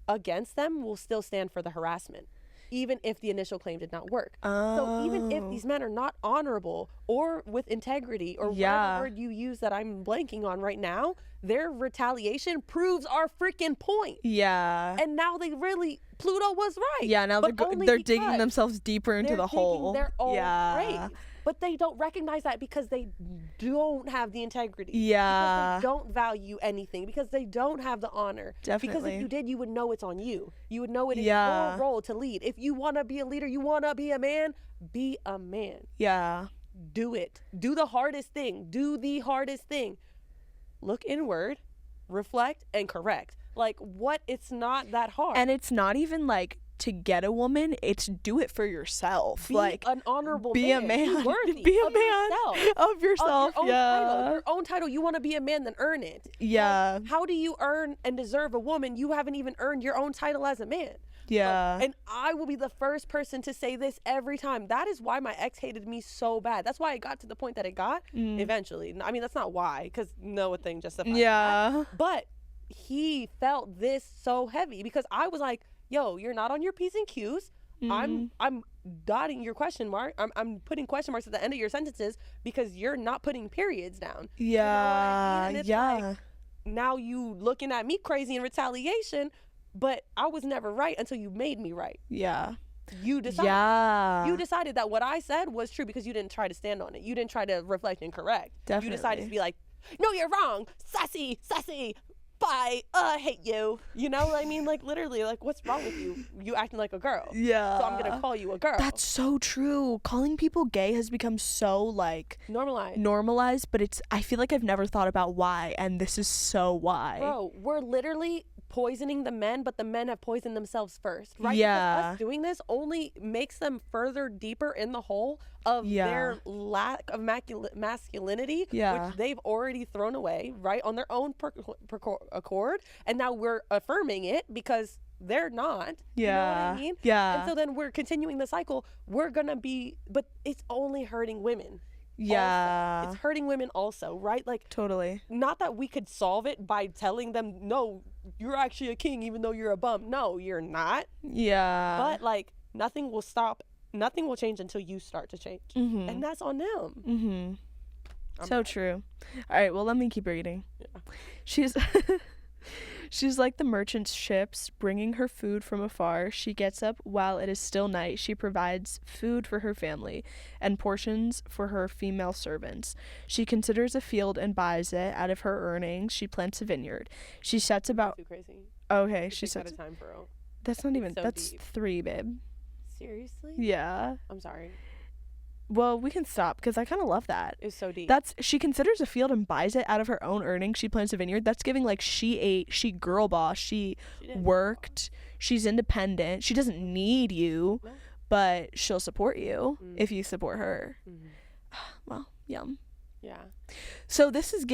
against them will still stand for the harassment, even if the initial claim did not work. So even if these men are not honorable or with integrity or whatever word you use that I'm blanking on right now, their retaliation proves our freaking point. Yeah. And now they really, Pluto was right. Yeah, now they're digging themselves deeper into the hole. Their own grave. But they don't recognize that because they don't have the integrity. Yeah. Because they don't value anything. Because they don't have the honor. Definitely. Because if you did, you would know it's on you. You would know it is your role to lead. If you want to be a leader, you want to be a man, be a man. Yeah. Do it. Do the hardest thing. Do the hardest thing. Look inward, reflect, and correct. Like, what? It's not that hard. And it's not even like to get a woman, it's do it for yourself. Be like an honorable be man. a man. Be worthy be a of man yourself. of yourself. Of your own title. Your own title. You want to be a man, then earn it. Yeah. Like, how do you earn and deserve a woman? You haven't even earned your own title as a man. Yeah. Like, and I will be the first person to say this every time. That is why my ex hated me so bad. That's why it got to the point that it got eventually. I mean, that's not why, because no thing justifies that. But he felt this so heavy because I was like, yo, you're not on your P's and Q's. I'm dotting your question mark. I'm putting question marks at the end of your sentences because you're not putting periods down. Yeah. You know what I mean? And it's yeah. like, now you looking at me crazy in retaliation, but I was never right until you made me right. Yeah. You decided. Yeah. You decided that what I said was true because you didn't try to stand on it. You didn't try to reflect and correct. Definitely. You decided to be like, no, you're wrong. Sassy. Bye. I hate you. You know what I mean? Like, literally, like, what's wrong with you? You acting like a girl. Yeah. So I'm going to call you a girl. That's so true. Calling people gay has become so, like, normalized, but I feel like I've never thought about why, and this is so why. Bro, we're literally poisoning the men, but the men have poisoned themselves first, right? Yeah. Because us doing this only makes them further deeper in the hole of their lack of masculinity, which they've already thrown away, right, on their own accord, and now we're affirming it because they're not. You know what I mean? Yeah. And so then we're continuing the cycle. We're gonna be, but it's only hurting women. Yeah. Also. It's hurting women also, right? Like, totally. Not that we could solve it by telling them, no, you're actually a king even though you're a bum. No, you're not. Yeah. But like, nothing will change until you start to change. And that's on them. So true. All right, well, let me keep reading. Yeah. She's like the merchant's ships, bringing her food from afar. She gets up while it is still night. She provides food for her family and portions for her female servants. She considers a field and buys it. Out of her earnings, she plants a vineyard. She sets about... Too crazy. Okay, she sets... Out of time, bro. That's not even... So that's deep. 3, babe. Seriously? Yeah. I'm sorry. Well, we can stop because I kind of love that. It's so deep. She considers a field and buys it. Out of her own earnings, she plants a vineyard. That's giving like she girl boss. She worked. She's independent. She doesn't need you, but she'll support you if you support her. Well, yum. Yeah. So this is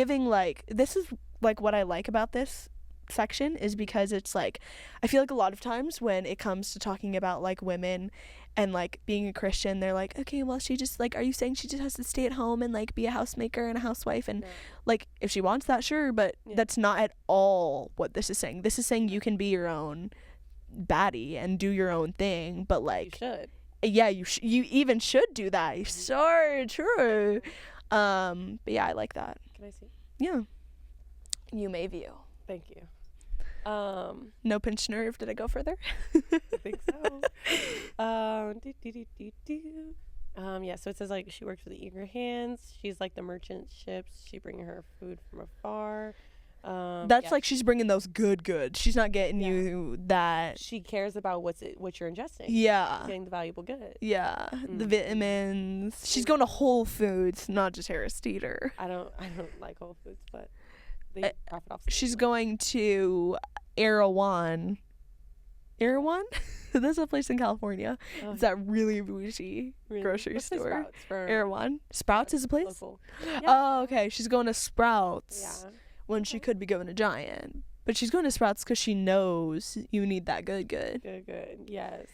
what I like about this section is because it's like, I feel like a lot of times when it comes to talking about like women and like being a Christian, they're like, okay, well, she just like, are you saying she just has to stay at home and like be a housemaker and a housewife? And like, if she wants that, sure, but that's not at all what this is saying. This is saying you can be your own baddie and do your own thing, but like, you should. Yeah, you even should do that. So true. But yeah, I like that. Can I see? Yeah. You may view. Thank you. No pinched nerve. Did I go further? I think so. Yeah, so it says like she works with eager hands. She's like the merchant ships. She bringing her food from afar. That's like she's bringing those good goods. She's not getting you that. She cares about what you're ingesting. Yeah. She's getting the valuable goods. Yeah. The vitamins. She's going to Whole Foods, not just Harris Teeter. I don't like Whole Foods, but they profit off. She's going to Erewhon. Erewhon? There's a place in California. Oh, It's that really bougie really? grocery Let's say store. Sprouts for Erewhon. Sprouts is a place? local. Oh, okay. She's going to Sprouts Yeah. when she Okay. could be going to Giant. But she's going to Sprouts because she knows you need that good. Good. Yes.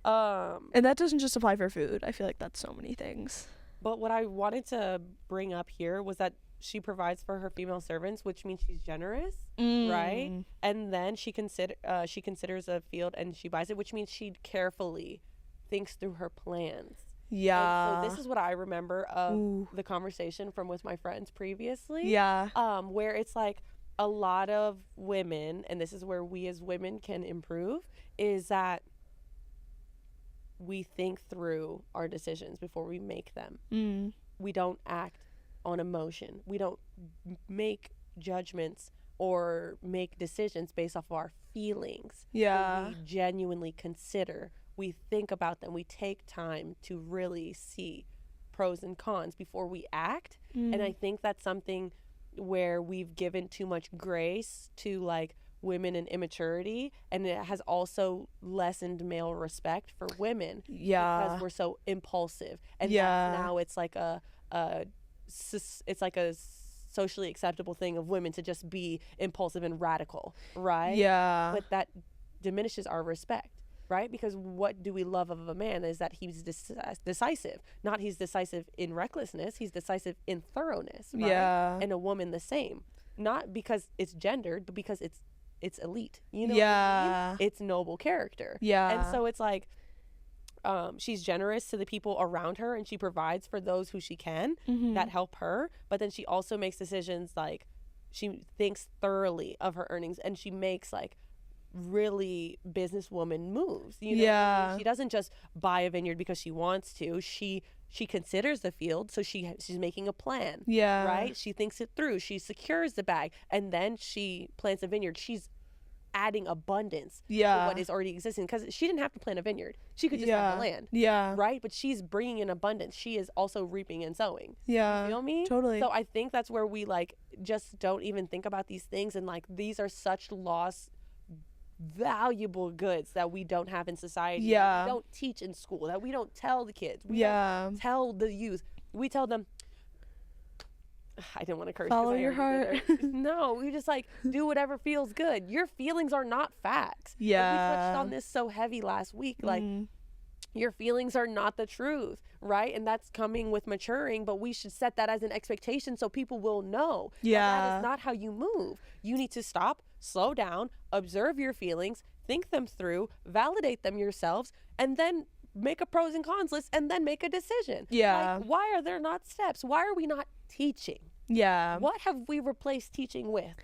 And that doesn't just apply for food. I feel like that's so many things. But what I wanted to bring up here was that she provides for her female servants, which means she's generous, right? And then she considers a field and she buys it, which means she carefully thinks through her plans. Yeah. And so this is what I remember of Ooh. the conversation from with my friends previously. Yeah. Where it's like a lot of women, and this is where we as women can improve, is that we think through our decisions before we make them. We don't act on emotion. We don't make judgments or make decisions based off of our feelings. Yeah. We genuinely consider. We think about them. We take time to really see pros and cons before we act. And I think that's something where we've given too much grace to like women in immaturity, and it has also lessened male respect for women because we're so impulsive. And that's now it's like a socially acceptable thing of women to just be impulsive and radical, right? Yeah. But that diminishes our respect, right? Because what do we love of a man is that he's decisive. Not he's decisive in recklessness, he's decisive in thoroughness, right? Yeah. And a woman the same. Not because it's gendered, but because it's elite. You know what I Yeah. mean? It's noble character. Yeah. And so it's like she's generous to the people around her and she provides for those who she can that help her. But then she also makes decisions like she thinks thoroughly of her earnings and she makes like really businesswoman moves. You know what I mean? She doesn't just buy a vineyard because she wants to. She considers the field, so she's making a plan. Yeah. Right? She thinks it through. She secures the bag and then she plants a vineyard. She's adding abundance to what is already existing because she didn't have to plant a vineyard. She could just have the land. Yeah. Right? But she's bringing in abundance. She is also reaping and sowing. Yeah. You feel me? Totally. So I think that's where we like just don't even think about these things, and like these are such lost valuable goods that we don't have in society. That we don't teach in school, that we don't tell the kids. We don't tell the youth. We tell them, I didn't want to curse. Follow your heart. No, we just like do whatever feels good. Your feelings are not facts. Yeah. Like, we touched on this so heavy last week. Like your feelings are not the truth, right? And that's coming with maturing, but we should set that as an expectation so people will know that is not how you move. You need to stop, slow down, observe your feelings, think them through, validate them yourselves, and then make a pros and cons list and then make a decision. Yeah. Like, why are there not steps? Why are we not teaching? Yeah. What have we replaced teaching with?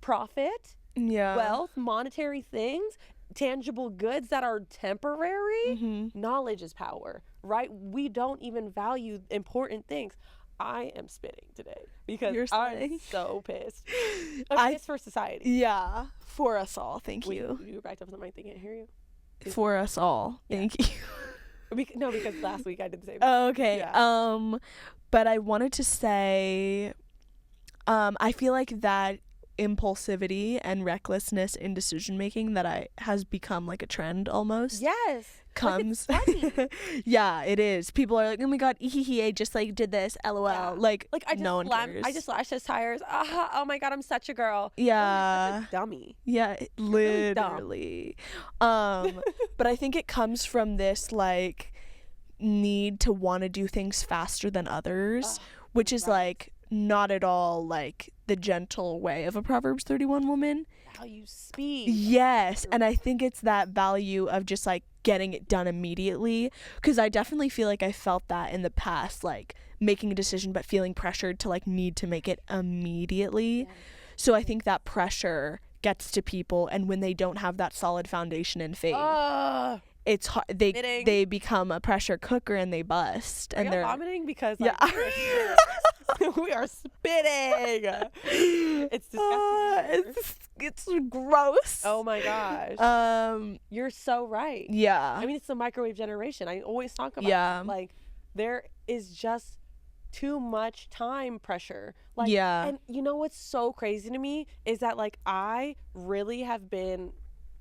Profit, Yeah. wealth, monetary things, tangible goods that are temporary. Knowledge is power, right? We don't even value important things. I am spitting today because I'm so pissed. I'm pissed for society. Yeah. For us all. Thank you. You backed up on the mic. They can't hear you. For us all. Thank you. No, because last week I did the same. Okay. Yeah. But I wanted to say, I feel like that impulsivity and recklessness in decision making that has become like a trend almost. Yes. Comes. Like it's funny. Yeah, it is. People are like, oh my god, I just like did this, lol. Yeah. Like I just no one cares. I just slashed his tires. Oh my god, I'm such a girl. Yeah. You're such a dummy. Yeah, really dumb. literally. But I think it comes from this like need to want to do things faster than others, which is like not at all like the gentle way of a Proverbs 31 woman. Value speed. Yes, and I think it's that value of just like getting it done immediately, because I definitely feel like I felt that in the past, like making a decision but feeling pressured to like need to make it immediately. Yeah. So I think that pressure gets to people, and when they don't have that solid foundation in faith, it's hard. They become a pressure cooker and they bust. Are and they're vomiting because like, we are spitting. It's disgusting. It's gross. Oh my gosh. You're so right. Yeah. I mean, it's the microwave generation. I always talk about it. Like there is just too much time pressure. Like, and you know what's so crazy to me is that like I really have been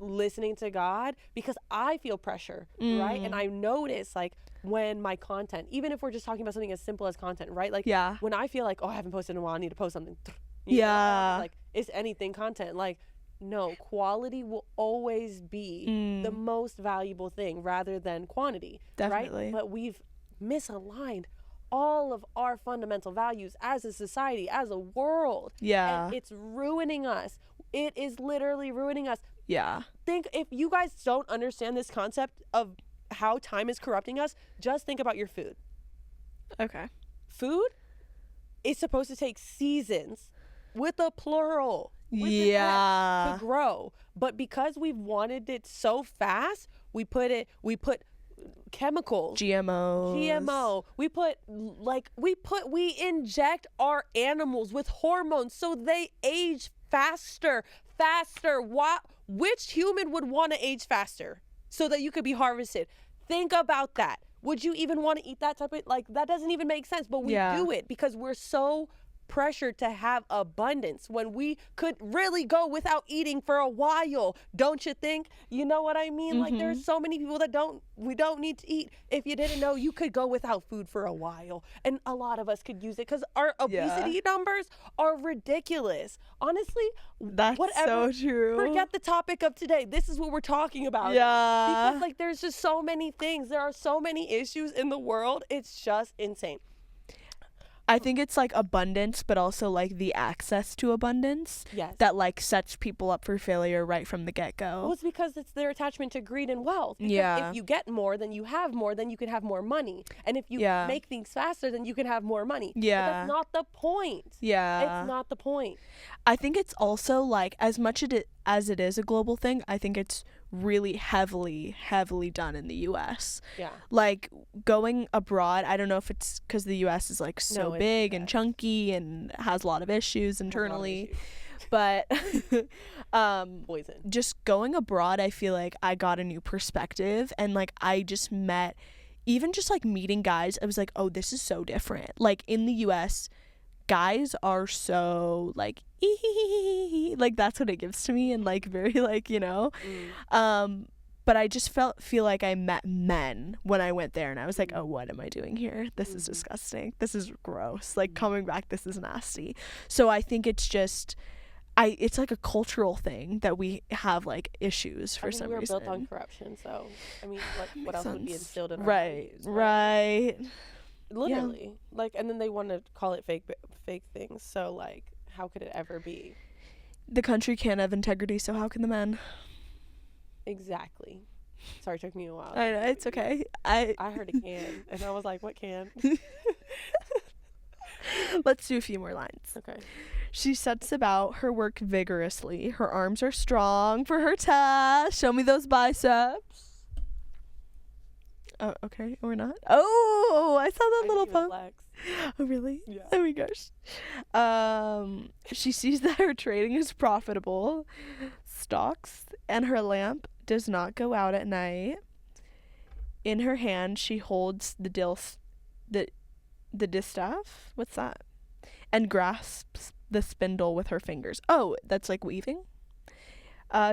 listening to God, because I feel pressure, right? And I notice like when my content, even if we're just talking about something as simple as content, right? Like Yeah. when I feel like, oh, I haven't posted in a while, I need to post something. Yeah. Like it's anything content. Like, no, quality will always be the most valuable thing rather than quantity. Definitely. Right? But we've misaligned all of our fundamental values as a society, as a world. Yeah. And it's ruining us. It is literally ruining us. Yeah. Think, if you guys don't understand this concept of how time is corrupting us, just think about your food. Okay. Food is supposed to take seasons, with a plural, with an Yeah. S, to grow. But because we've wanted it so fast, we put chemicals, GMO. we inject our animals with hormones so they age faster. Which human would want to age faster so that you could be harvested? Think about that. Would you even want to eat that type of, like, that doesn't even make sense, but we do it because we're so pressured to have abundance when we could really go without eating for a while. Don't you think? You know what I mean? Like, there's so many people that we don't need to eat. If you didn't know, you could go without food for a while, and a lot of us could use it because our obesity numbers are ridiculous. Honestly, that's whatever, so true. forget the topic of today. This is what we're talking about. Yeah. Because like there's just so many things. There are so many issues in the world. It's just insane. I think it's like abundance, but also like the access to abundance that like sets people up for failure right from the get-go. Well, it's because it's their attachment to greed and wealth. Because if you get more, then you have more, then you can have more money. And if you make things faster, then you can have more money. Yeah. But that's not the point. Yeah. It's not the point. I think it's also like, as much as it is a global thing, I think it's really heavily done in the US. Yeah. Like going abroad, I don't know if it's because the US is like so big and chunky and has a lot of issues internally. But poison. Just going abroad, I feel like I got a new perspective, and like I just met, even just like meeting guys, I was like, oh, this is so different. Like in the US, guys are so like like that's what it gives to me, and like very like, you know. But I just feel like I met men when I went there, and I was like, oh, what am I doing here? This is disgusting. This is gross. Like coming back, this is nasty. So I think it's just it's like a cultural thing that we have like issues for some reason. We're built on corruption, so I mean, what else would be instilled in our values, right? Literally, like, and then they want to call it fake things. So like, how could it ever be? The country can't have integrity, so how can the men? Exactly. Sorry, it took me a while. I know, it's okay. I heard a can, and I was like, what can? Let's do a few more lines. Okay. She sets about her work vigorously. Her arms are strong for her task. Show me those biceps. Oh, okay. Or not. Oh, I saw that little pump. Oh, really? Yeah. Oh my gosh. She sees that her trading is profitable. Stocks and her lamp does not go out at night. In her hand, she holds the distaff. What's that? And grasps the spindle with her fingers. Oh, that's like weaving.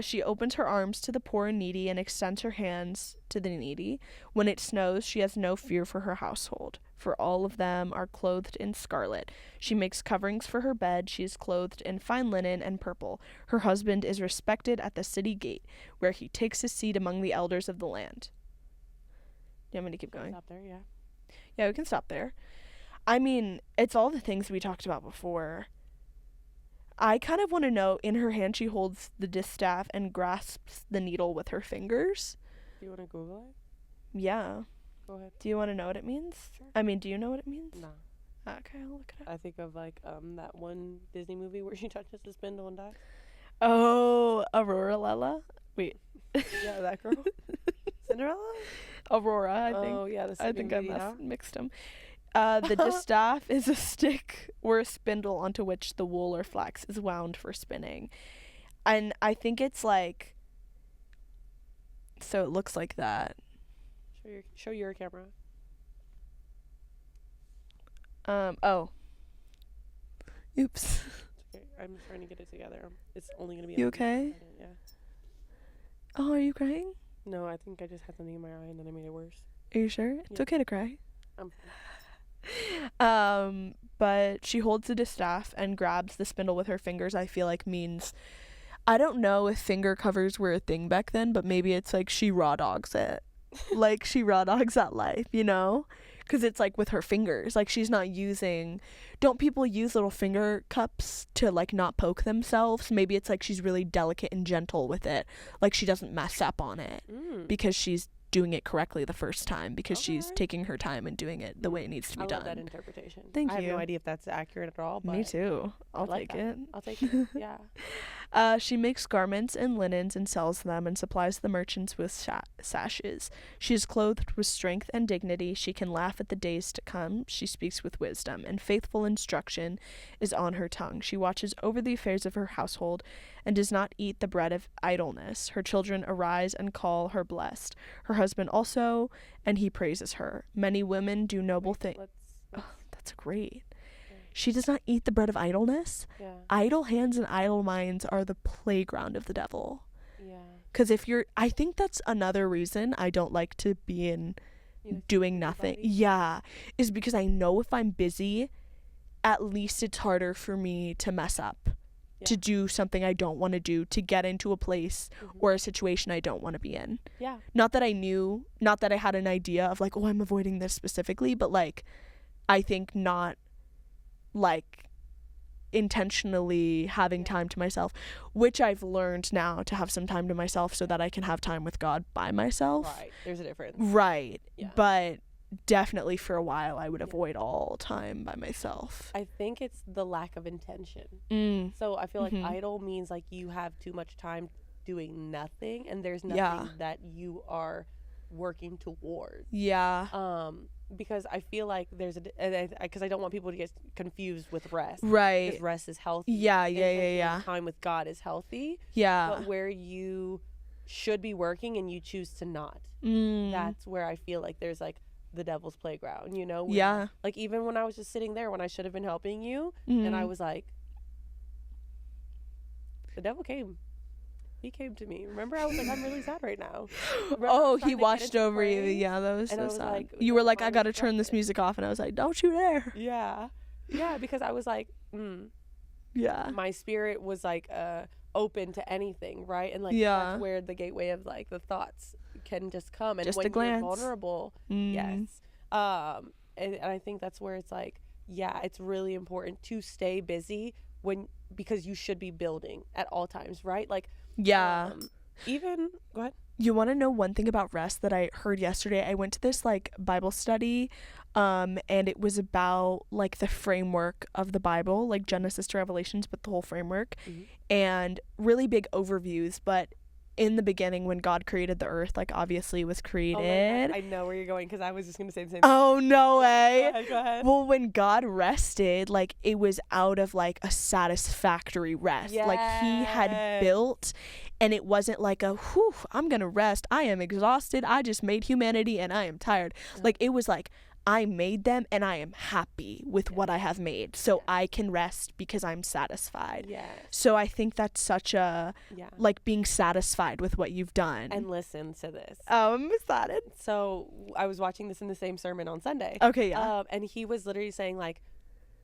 She opens her arms to the poor and needy and extends her hands to the needy. When it snows, she has no fear for her household, for all of them are clothed in scarlet. She makes coverings for her bed. She is clothed in fine linen and purple. Her husband is respected at the city gate, where he takes his seat among the elders of the land. Do you want me to keep going? Stop there, yeah. Yeah, we can stop there. I mean, it's all the things we talked about before. I kind of want to know, in her hand she holds the distaff and grasps the needle with her fingers. Do you want to Google it? Yeah. Go ahead. Do you want to know what it means? Sure. I mean, do you know what it means? No. Okay, I'll look it up. I think of like that one Disney movie where she touches the spindle and dies. Oh, Aurora Lella? Wait. Yeah, that girl. Cinderella? Aurora, I think. Oh, yeah. I think I mixed them. The distaff is a stick or a spindle onto which the wool or flax is wound for spinning. And I think it's like, so it looks like that. Show your camera. Oh. Oops. Okay, I'm trying to get it together. It's only going to be... You okay? Yeah. Oh, are you crying? No, I think I just had something in my eye and then I made it worse. Are you sure? It's Yeah. okay to cry. I'm But she holds the distaff and grabs the spindle with her fingers. I feel like means, I don't know if finger covers were a thing back then, but maybe it's like she raw dogs it. Like she raw dogs that life, you know? Because it's like with her fingers. Like she's not using, don't people use little finger cups to like not poke themselves? Maybe it's like she's really delicate and gentle with it. Like she doesn't mess up on it because she's doing it correctly the first time, because she's taking her time and doing it the way it needs to be done. I love that interpretation. Thank I have you. no idea if that's accurate at all, but Me too. I'll like take that. it. I'll take it. Yeah. She makes garments and linens and sells them and supplies the merchants with sashes. She is clothed with strength and dignity. She can laugh at the days to come. She speaks with wisdom, and faithful instruction is on her tongue. She watches over the affairs of her household and does not eat the bread of idleness. Her children arise and call her blessed. Her husband also, and he praises her. Many women do noble things. Oh, that's great. She does not eat the bread of idleness. Yeah. Idle hands and idle minds are the playground of the devil. Yeah. Because I think that's another reason I don't like to be in doing nothing. Yeah. Is because I know if I'm busy, at least it's harder for me to mess up. Yeah. To do something I don't want to do, to get into a place or a situation I don't want to be in. Yeah. Not that I had an idea of like, oh, I'm avoiding this specifically, but like, I think not like intentionally having time to myself, which I've learned now to have some time to myself so that I can have time with God by myself. Right. There's a difference. Right. Yeah. But definitely for a while I would avoid all time by myself. I think it's the lack of intention. So I feel like idle means like you have too much time doing nothing and there's nothing that you are working towards. Yeah. Because I feel like there's because I don't want people to get confused with rest. Right. Because rest is healthy. Yeah. Time with God is healthy. Yeah. But where you should be working and you choose to not. That's where I feel like there's like the devil's playground, you know? Yeah. Like even when I was just sitting there when I should have been helping you and I was like, the devil came. He came to me. Remember, I was like, I'm really sad right now. He watched over you. Yeah, that was so sad. Like, you were like, I gotta turn this music off, and I was like, don't you dare. Yeah, because I was like, yeah. My spirit was like open to anything, right? And like that's where the gateway of like the thoughts can just come, and just when a glance. You're vulnerable, yes. And I think that's where it's like, it's really important to stay busy because you should be building at all times, right? Like. Yeah. Even go ahead. You want to know one thing about rest that I heard yesterday? I went to this like Bible study, and it was about like the framework of the Bible, like Genesis to Revelations, but the whole framework, and really big overviews. But in the beginning, when God created the earth, like obviously it was created. I know where you're going because I was just gonna say the same. Oh no way! Go ahead. Well, when God rested, like it was out of like a satisfactory rest. Yes. Like he had built, and it wasn't like a whew, I'm gonna rest. I am exhausted. I just made humanity, and I am tired. Like it was like, I made them and I am happy with what I have made, so I can rest because I'm satisfied. So I think that's such a like being satisfied with what you've done. And listen to this. I'm excited. So I was watching this in the same sermon on Sunday. Okay, and he was literally saying like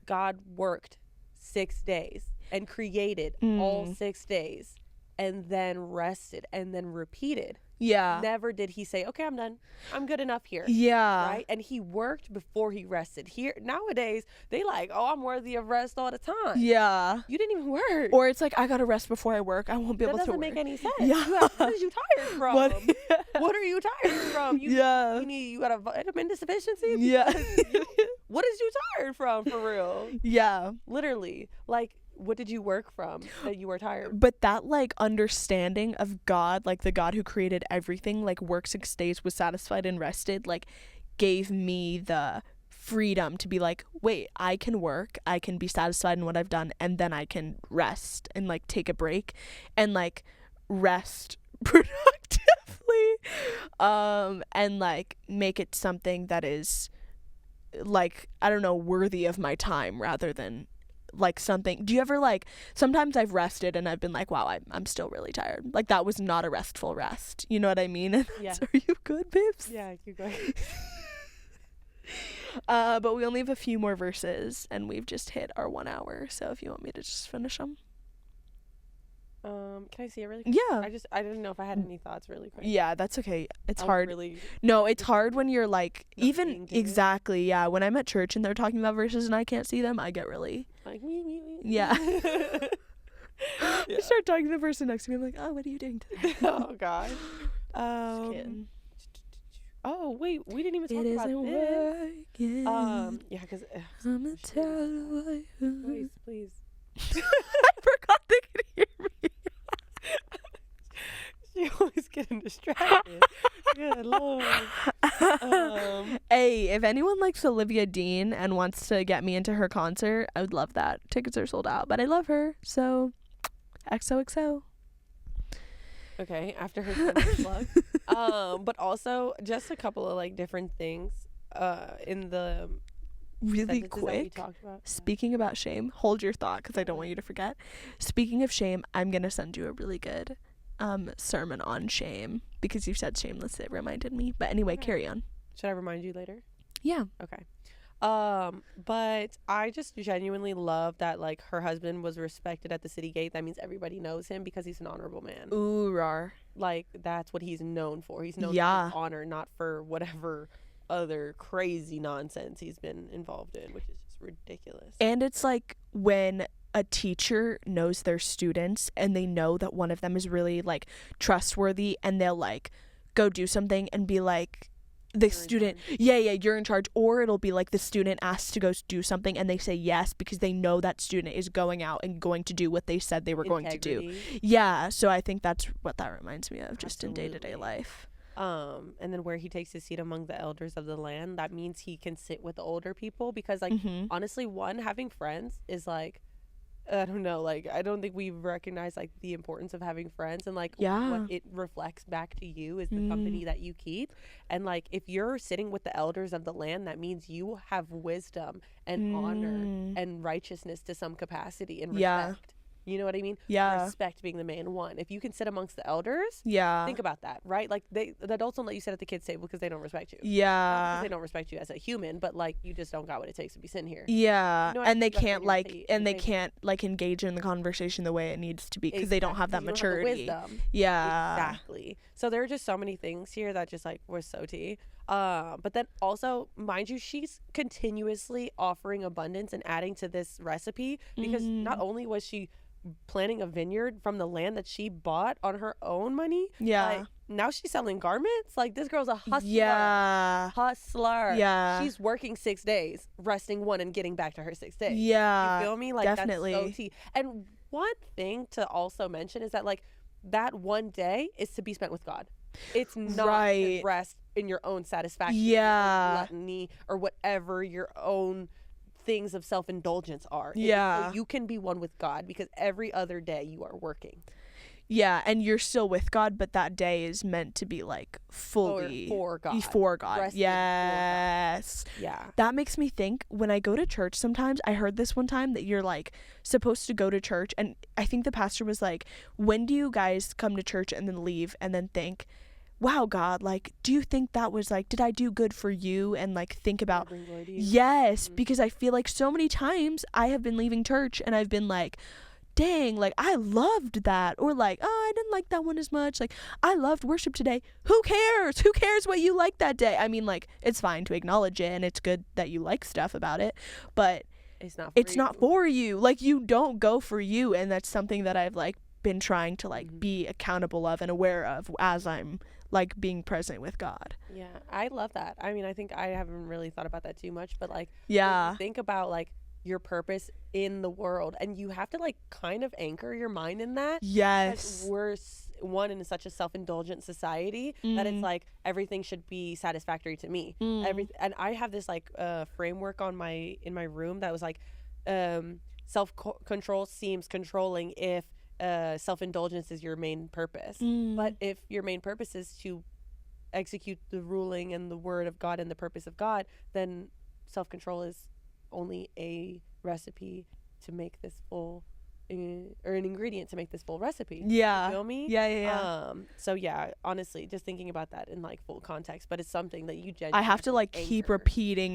God worked 6 days and created all 6 days and then rested and then repeated. Never did he say, okay, I'm done. I'm good enough here. Right? And he worked before he rested. Here nowadays, they like, oh, I'm worthy of rest all the time. You didn't even work. Or it's like, I gotta rest before I work. I won't be able to work. That doesn't make any sense. What are you tired from? What are you tired from? You got a vitamin deficiency? What is you tired from, for real? Literally. Like, what did you work from that you were tired? But that like understanding of God, like the God who created everything, like worked 6 days, was satisfied and rested, like gave me the freedom to be like, wait, I can work, I can be satisfied in what I've done, and then I can rest and like take a break and like rest productively, and like make it something that is like, I don't know, worthy of my time rather than like something. Do you ever like, sometimes I've rested and I've been like, wow, I'm still really tired. Like that was not a restful rest. You know what I mean? Yeah. Are you good, babes? Yeah, keep going. But we only have a few more verses and we've just hit our 1 hour. So if you want me to just finish them. Can I see it really quick? Yeah. I didn't know if I had any thoughts really quick. Yeah, that's okay. It's I was hard. Really No, it's hard when you're like, not even into it. exactly. Yeah. When I'm at church and they're talking about verses and I can't see them, I get really, like me. yeah. Yeah. I start talking to the person next to me. I'm like, oh, what are you doing today? Oh God. Just kidding. Oh wait, we didn't even talk It about isn't this. working. Yeah, because I'm a tell please. I forgot they could hear me. She always getting distracted. Good Lord. Hey, if anyone likes Olivia Dean and wants to get me into her concert, I would love that. Tickets are sold out, but I love her, so XOXO. Okay, after her plug. But also just a couple of like different things in the Really sentences that we quick, talked about. speaking about shame, hold your thought because I don't want you to forget. Speaking of shame, I'm going to send you a really good sermon on shame because you said shameless. It reminded me. But anyway, Okay. Carry on. Should I remind you later? Yeah. Okay. But I just genuinely love that like her husband was respected at the city gate. That means everybody knows him because he's an honorable man. Ooh, rar. Like that's what he's known for. He's known Yeah. for his honor, not for whatever other crazy nonsense he's been involved in, which is just ridiculous. And it's like when a teacher knows their students and they know that one of them is really like trustworthy and they'll like go do something and be like the You're in student, charge. yeah, you're in charge. Or it'll be like the student asks to go do something and they say yes because they know that student is going out and going to do what they said they were going to do. Integrity. Yeah, so I think that's what that reminds me of, just in day-to-day Absolutely. life. And then where he takes his seat among the elders of the land, that means he can sit with the older people because like Mm-hmm. honestly, having friends is like, I don't know, like I don't think we recognize like the importance of having friends and like Yeah. what it reflects back to you is the company that you keep. And like if you're sitting with the elders of the land, that means you have wisdom and honor and righteousness to some capacity and Yeah. respect. You know what I mean? Yeah. Respect being the main one. If you can sit amongst the elders, Yeah. think about that, right? Like the adults don't let you sit at the kids' table because they don't respect you. Not Yeah. because they don't respect you as a human, but like you just don't got what it takes to be sitting here. Yeah, You know what I and mean? they You gotta can't bring your like, seat and they and can't like engage in the conversation the way it needs to be because they don't have that Exactly, 'cause you maturity. don't have the wisdom. Yeah, Exactly. So there are just so many things here that just like were so tea. But then also, mind you, she's continuously offering abundance and adding to this recipe because not only was she planting a vineyard from the land that she bought on her own money, Yeah. like now she's selling garments. Like this girl's a hustler. Yeah, Hustler. Yeah. She's working 6 days, resting one, and getting back to her 6 days. yeah, You feel me? Like definitely. that's so tea. And one thing to also mention is that like that one day is to be spent with God. It's not Right. to rest in your own satisfaction, Yeah. or gluttony, or whatever your own things of self-indulgence are. It's Yeah. so you can be one with God because every other day you are working Yeah, and you're still with God, but that day is meant to be like fully for God. For God. Rested for God. Yes. Yeah. That makes me think when I go to church sometimes, I heard this one time that you're like supposed to go to church and I think the pastor was like, when do you guys come to church and then leave and then think, wow, God, like, do you think that was like, did I do good for you? And like think about, Bring glory to you. yes, Mhm. because I feel like so many times I have been leaving church and I've been like, dang, like I loved that, or like, oh, I didn't like that one as much, like I loved worship today. Who cares what you like that day? I mean, like it's fine to acknowledge it and it's good that you like stuff about it, but It's not. it's you. not for you. Like you don't go for you, and that's something that I've like been trying to like Mhm. be accountable of and aware of as I'm like being present with God. Yeah, I love that. I mean, I think I haven't really thought about that too much, but like, when Yeah. you think about like your purpose in the world, and you have to like kind of anchor your mind in that. Because Yes. we're one in such a self-indulgent society that it's like everything should be satisfactory to me. And I have this like framework in my room that was like self-control seems controlling if self-indulgence is your main purpose. But if your main purpose is to execute the ruling and the word of God and the purpose of God, then self-control is only a recipe to make this full or an ingredient to make this full recipe. Yeah. You feel me? Yeah. So yeah, honestly, just thinking about that in like full context, but it's something that you genuinely I have to like anchor. keep repeating.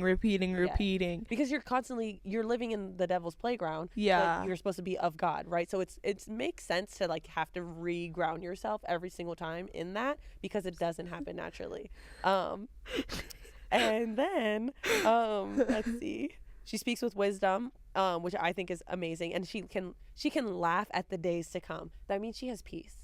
Because you're living in the devil's playground. Yeah. But you're supposed to be of God, right? So it makes sense to like have to re-ground yourself every single time in that, because it doesn't happen naturally. And then let's see. She speaks with wisdom, which I think is amazing, and she can laugh at the days to come. That means she has peace.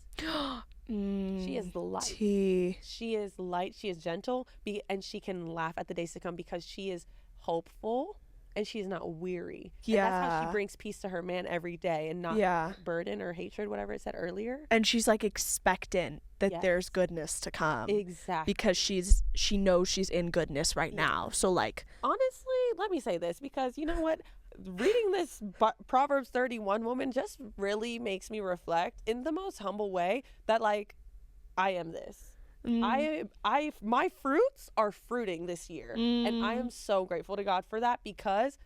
She is light. She is light. She is gentle, and she can laugh at the days to come because she is hopeful and she is not weary. Yeah. And that's how she brings peace to her man every day and not burden or hatred, whatever it said earlier. And she's like expectant that Yes. there's goodness to come. Exactly. Because she knows she's in goodness right now. So like, honestly, let me say this, because you know what? Reading this Proverbs 31 woman just really makes me reflect in the most humble way that like I am this. My fruits are fruiting this year, and I am so grateful to God for that, because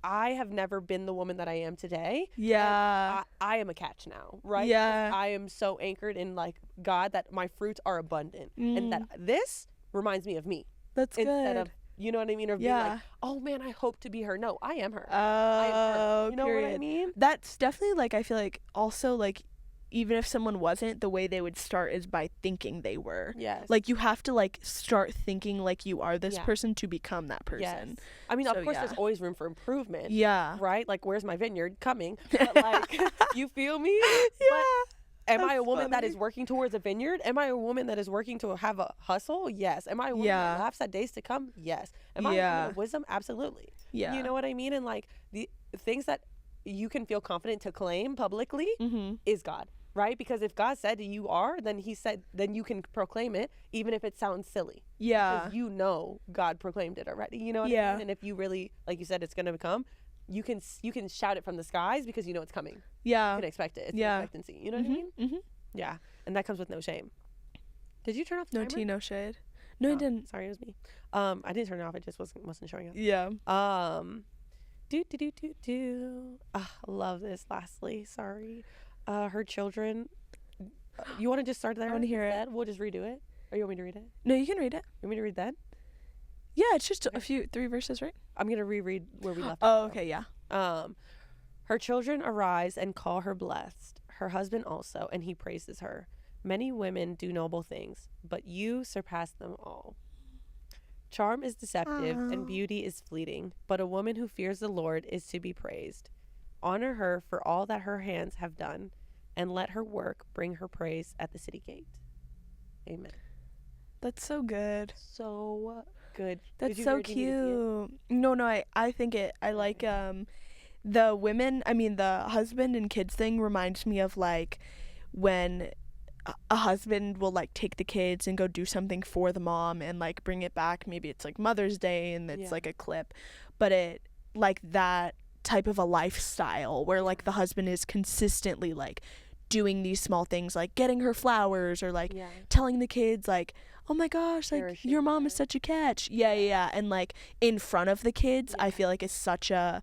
I have never been the woman that I am today. Yeah. I am a catch now, right? Yeah. I am so anchored in like God that my fruits are abundant, and that this reminds me of me. That's instead good. of, you know what I mean? Or being like, oh man, I hope to be her. No, I am her. I am her. You know what I mean? That's definitely like, I feel like also like, even if someone wasn't, the way they would start is by thinking they were. Yes. Like you have to like start thinking like you are this person to become that person. Yes. I mean, of course, there's always room for improvement. Yeah. Right? Like, where's my vineyard coming? But like, you feel me? Yeah. But am I a woman that is working towards a vineyard? Am I a woman that is working to have a hustle? Yes. Am I a woman that laughs at days to come? Yes. Am I a woman of wisdom? Absolutely. Yeah. You know what I mean? And like the things that you can feel confident to claim publicly is God. Right? Because if God said you are, then then you can proclaim it, even if it sounds silly. Yeah. Because you know God proclaimed it already. You know what I mean? And if you really, like you said, it's going to come, you can shout it from the skies because you know it's coming. Yeah. You can expect it. It's an expectancy. You know what I mean? Mm-hmm. Yeah. And that comes with no shame. Did you turn off the timer? No tea, no shade. No, I didn't. Sorry, it was me. I didn't turn it off. It just wasn't showing up. Yeah. I love this. Lastly, sorry. Her children. You want to just start there? I want to hear it. We'll just redo it. Or you want me to read it? No, you can read it. You want me to read that? Yeah, it's just three verses, right? I'm gonna reread where we left. Oh, okay, yeah. Her children arise and call her blessed. Her husband also, and he praises her. Many women do noble things, but you surpass them all. Charm is deceptive and beauty is fleeting, but a woman who fears the Lord is to be praised. Honor her for all that her hands have done, and let her work bring her praise at the city gate. Amen. That's so good. So good. That's so cute. No, I think I like the women, the husband and kids thing reminds me of like when a husband will like take the kids and go do something for the mom and like bring it back. Maybe it's like Mother's Day and it's like a clip, but it like that type of a lifestyle where like the husband is consistently like doing these small things, like getting her flowers or like telling the kids like, oh my gosh, like your mom is such a catch. Yeah. And like in front of the kids, I feel like it's such a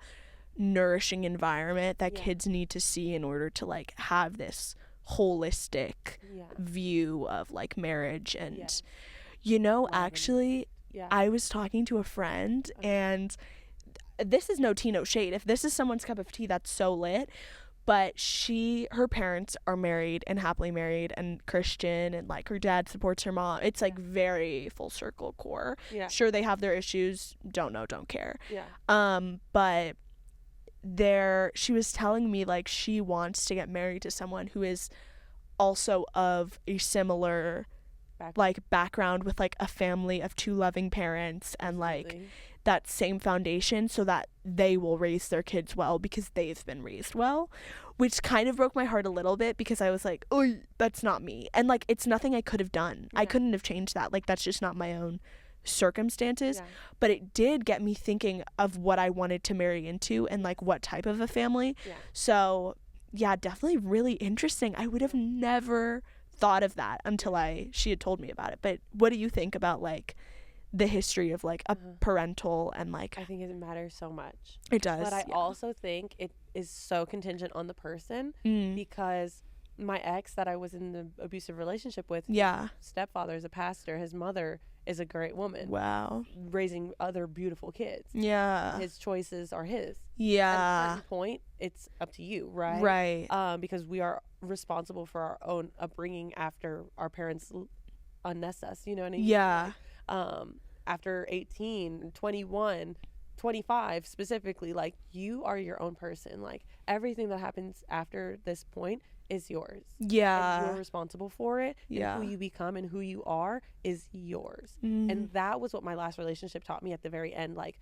nourishing environment that kids need to see in order to like have this holistic view of like marriage. And actually I was talking to a friend and this is no tea, no shade. If this is someone's cup of tea, that's so lit. But her parents are married and happily married and Christian, and like her dad supports her mom. It's like very full circle core. Yeah. Sure, they have their issues. Don't know, don't care. Yeah. But she was telling me like she wants to get married to someone who is also of a similar background with like a family of two loving parents and like that same foundation, so that they will raise their kids well because they've been raised well, which kind of broke my heart a little bit because I was like, oh, that's not me. And like, it's nothing I could have done. I couldn't have changed that. Like, that's just not my own circumstances. But it did get me thinking of what I wanted to marry into and like what type of a family. So yeah, definitely really interesting. I would have never thought of that until she had told me about it. But what do you think about like the history of like a parental and like I think it matters so much. it does. But I also think it is so contingent on the person because my ex that I was in the abusive relationship with, his stepfather is a pastor, his mother is a great woman. Wow. Raising other beautiful kids. Yeah. His choices are his. Yeah. At a certain point, it's up to you, right? Right. Because we are responsible for our own upbringing after our parents unnest us, you know what I mean? Yeah. After 18, 21, 25 specifically, like, you are your own person. Like, everything that happens after this point is yours. Yeah. And you're responsible for it. Yeah. And who you become and who you are is yours. And that was what my last relationship taught me at the very end. Like,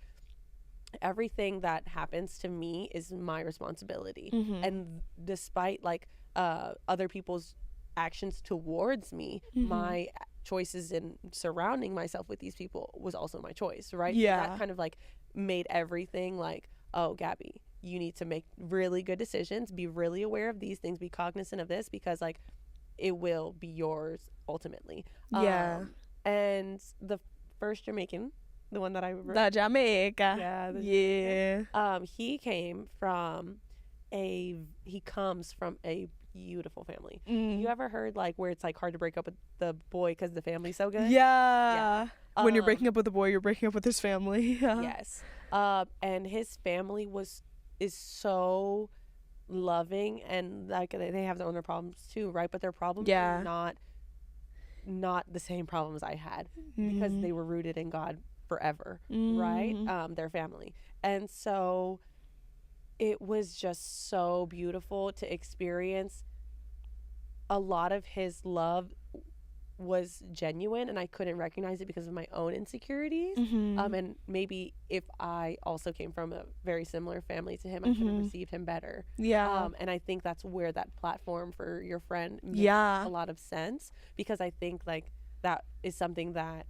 everything that happens to me is my responsibility. And despite like other people's actions towards me, my choices in surrounding myself with these people was also my choice, right? Yeah. That kind of like made everything like, oh, Gabby, you need to make really good decisions, be really aware of these things, be cognizant of this, because like it will be yours ultimately. Yeah. And the first Jamaican, the one that I remember, The Jamaica. yeah, he comes from a beautiful family. You ever heard like where it's like hard to break up with the boy because the family's so good? Yeah. When you're breaking up with the boy, you're breaking up with his family. Yes. And his family is so loving, and like they have their own problems too, right? But their problems are not the same problems I had because they were rooted in God forever, right? Their family. And so it was just so beautiful to experience. A lot of his love was genuine, and I couldn't recognize it because of my own insecurities. And maybe if I also came from a very similar family to him, I could have received him better. Yeah. And I think that's where that platform for your friend makes a lot of sense, because I think like that is something that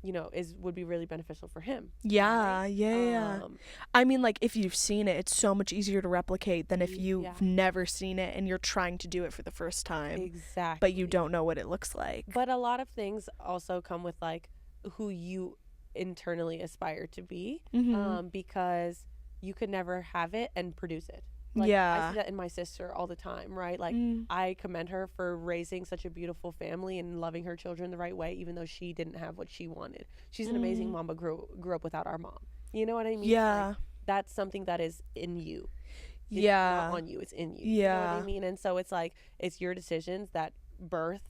you know, would be really beneficial for him. Yeah, right? yeah. I mean, like, if you've seen it, it's so much easier to replicate than if you've never seen it and you're trying to do it for the first time. Exactly. But you don't know what it looks like. But a lot of things also come with, like, who you internally aspire to be, because you could never have it and produce it. Like, I see that in my sister all the time, right? Like, I commend her for raising such a beautiful family and loving her children the right way, even though she didn't have what she wanted. She's an amazing mom, but grew up without our mom. You know what I mean? Yeah. Like, that's something that is in you. It's not on you. It's in you. Yeah. You know what I mean? And so it's like, it's your decisions that birth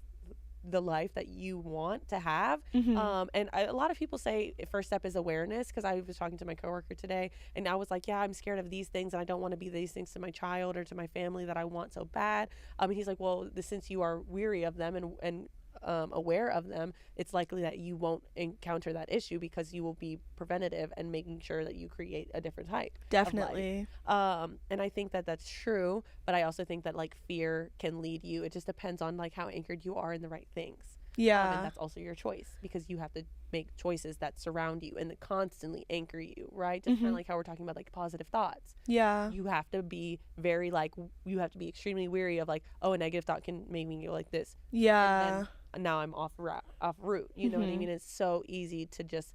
the life that you want to have. And a lot of people say first step is awareness, because I was talking to my coworker today and I was like, yeah, I'm scared of these things and I don't want to be these things to my child or to my family that I want so bad. And he's like, well, since you are weary of them and aware of them, it's likely that you won't encounter that issue because you will be preventative and making sure that you create a different type. Definitely. And I think that that's true, but I also think that like fear can lead you. It just depends on like how anchored you are in the right things. And that's also your choice, because you have to make choices that surround you and that constantly anchor you, right? Just kind of like how we're talking about like positive thoughts. You have to be very like, you have to be extremely weary of like, oh, a negative thought can make me go like this. And then now I'm off route. You know what I mean? It's so easy to just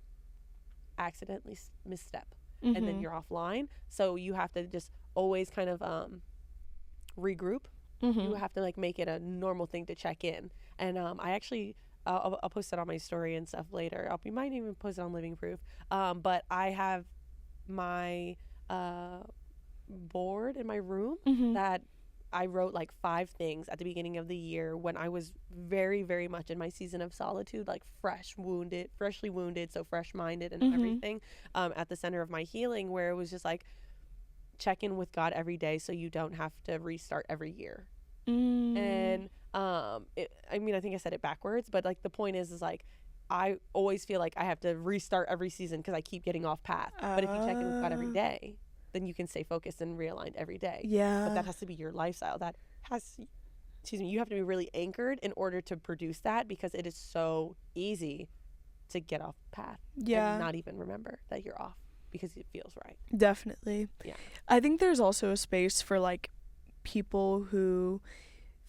accidentally misstep and then you're offline. So you have to just always kind of regroup. You have to like make it a normal thing to check in. And I actually I'll post it on my story and stuff later. We might even post it on Living Proof. But I have my board in my room that I wrote like 5 things at the beginning of the year when I was very, very much in my season of solitude, like freshly wounded, so fresh-minded and everything, at the center of my healing, where it was just like, check in with God every day so you don't have to restart every year. And I mean, I think I said it backwards, but like the point is like, I always feel like I have to restart every season because I keep getting off path. But if you check in with God every day, then you can stay focused and realigned every day. But that has to be your lifestyle. You have to be really anchored in order to produce that, because it is so easy to get off path and not even remember that you're off because it feels right. Definitely. I think there's also a space for like people who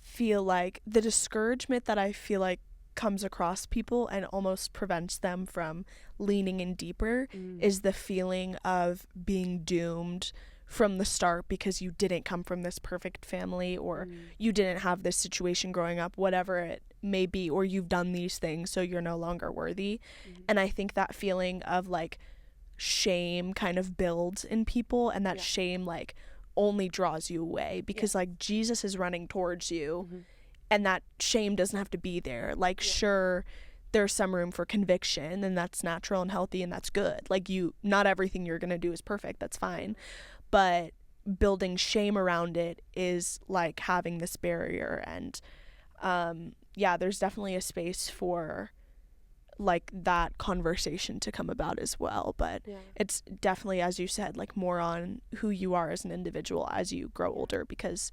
feel like the discouragement that I feel like comes across people and almost prevents them from leaning in deeper is the feeling of being doomed from the start because you didn't come from this perfect family, or you didn't have this situation growing up, whatever it may be, or you've done these things so you're no longer worthy. And I think that feeling of like shame kind of builds in people, and that shame like only draws you away because like Jesus is running towards you, and that shame doesn't have to be there. Like sure, there's some room for conviction, and that's natural and healthy, and that's good. Like not everything you're gonna do is perfect, that's fine, but building shame around it is like having this barrier. And there's definitely a space for like that conversation to come about as well, but it's definitely, as you said, like more on who you are as an individual as you grow older, because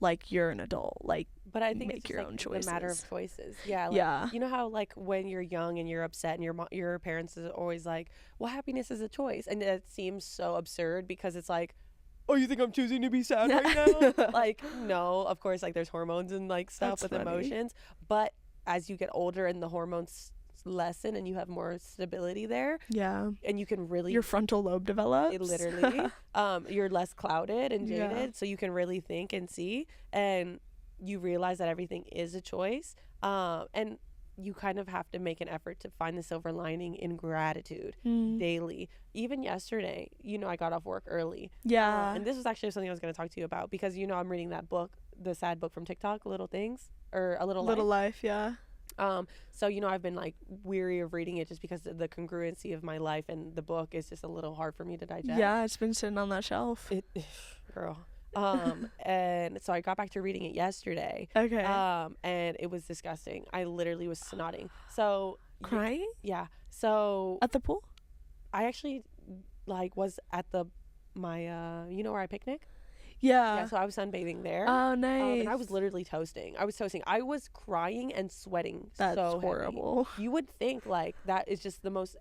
like you're an adult, like, but I think make it's your just, own like, choices. a matter of choices. You know how like when you're young and you're upset and your parents is always like, well, happiness is a choice, and it seems so absurd because it's like, oh, you think I'm choosing to be sad right now? Like, no, of course, like there's hormones and like stuff with emotions, but as you get older and the hormones lessen and you have more stability there, and you can really, your frontal lobe develops, it literally you're less clouded and jaded, so you can really think and see, and you realize that everything is a choice, and you kind of have to make an effort to find the silver lining in gratitude daily. Even yesterday, I got off work early, and this was actually something I was going to talk to you about, because I'm reading that book, the sad book from TikTok, Little Things, or A Little Life. So I've been like weary of reading it just because of the congruency of my life, and the book is just a little hard for me to digest. It's been sitting on that shelf, girl. And so I got back to reading it yesterday, and it was disgusting. I literally was snotting, so crying. So at the pool, I actually like was at my where I picnic. So I was sunbathing there. Oh, nice. And I was literally toasting. I was crying and sweating. That's so horrible. Heavy. You would think like that is just the most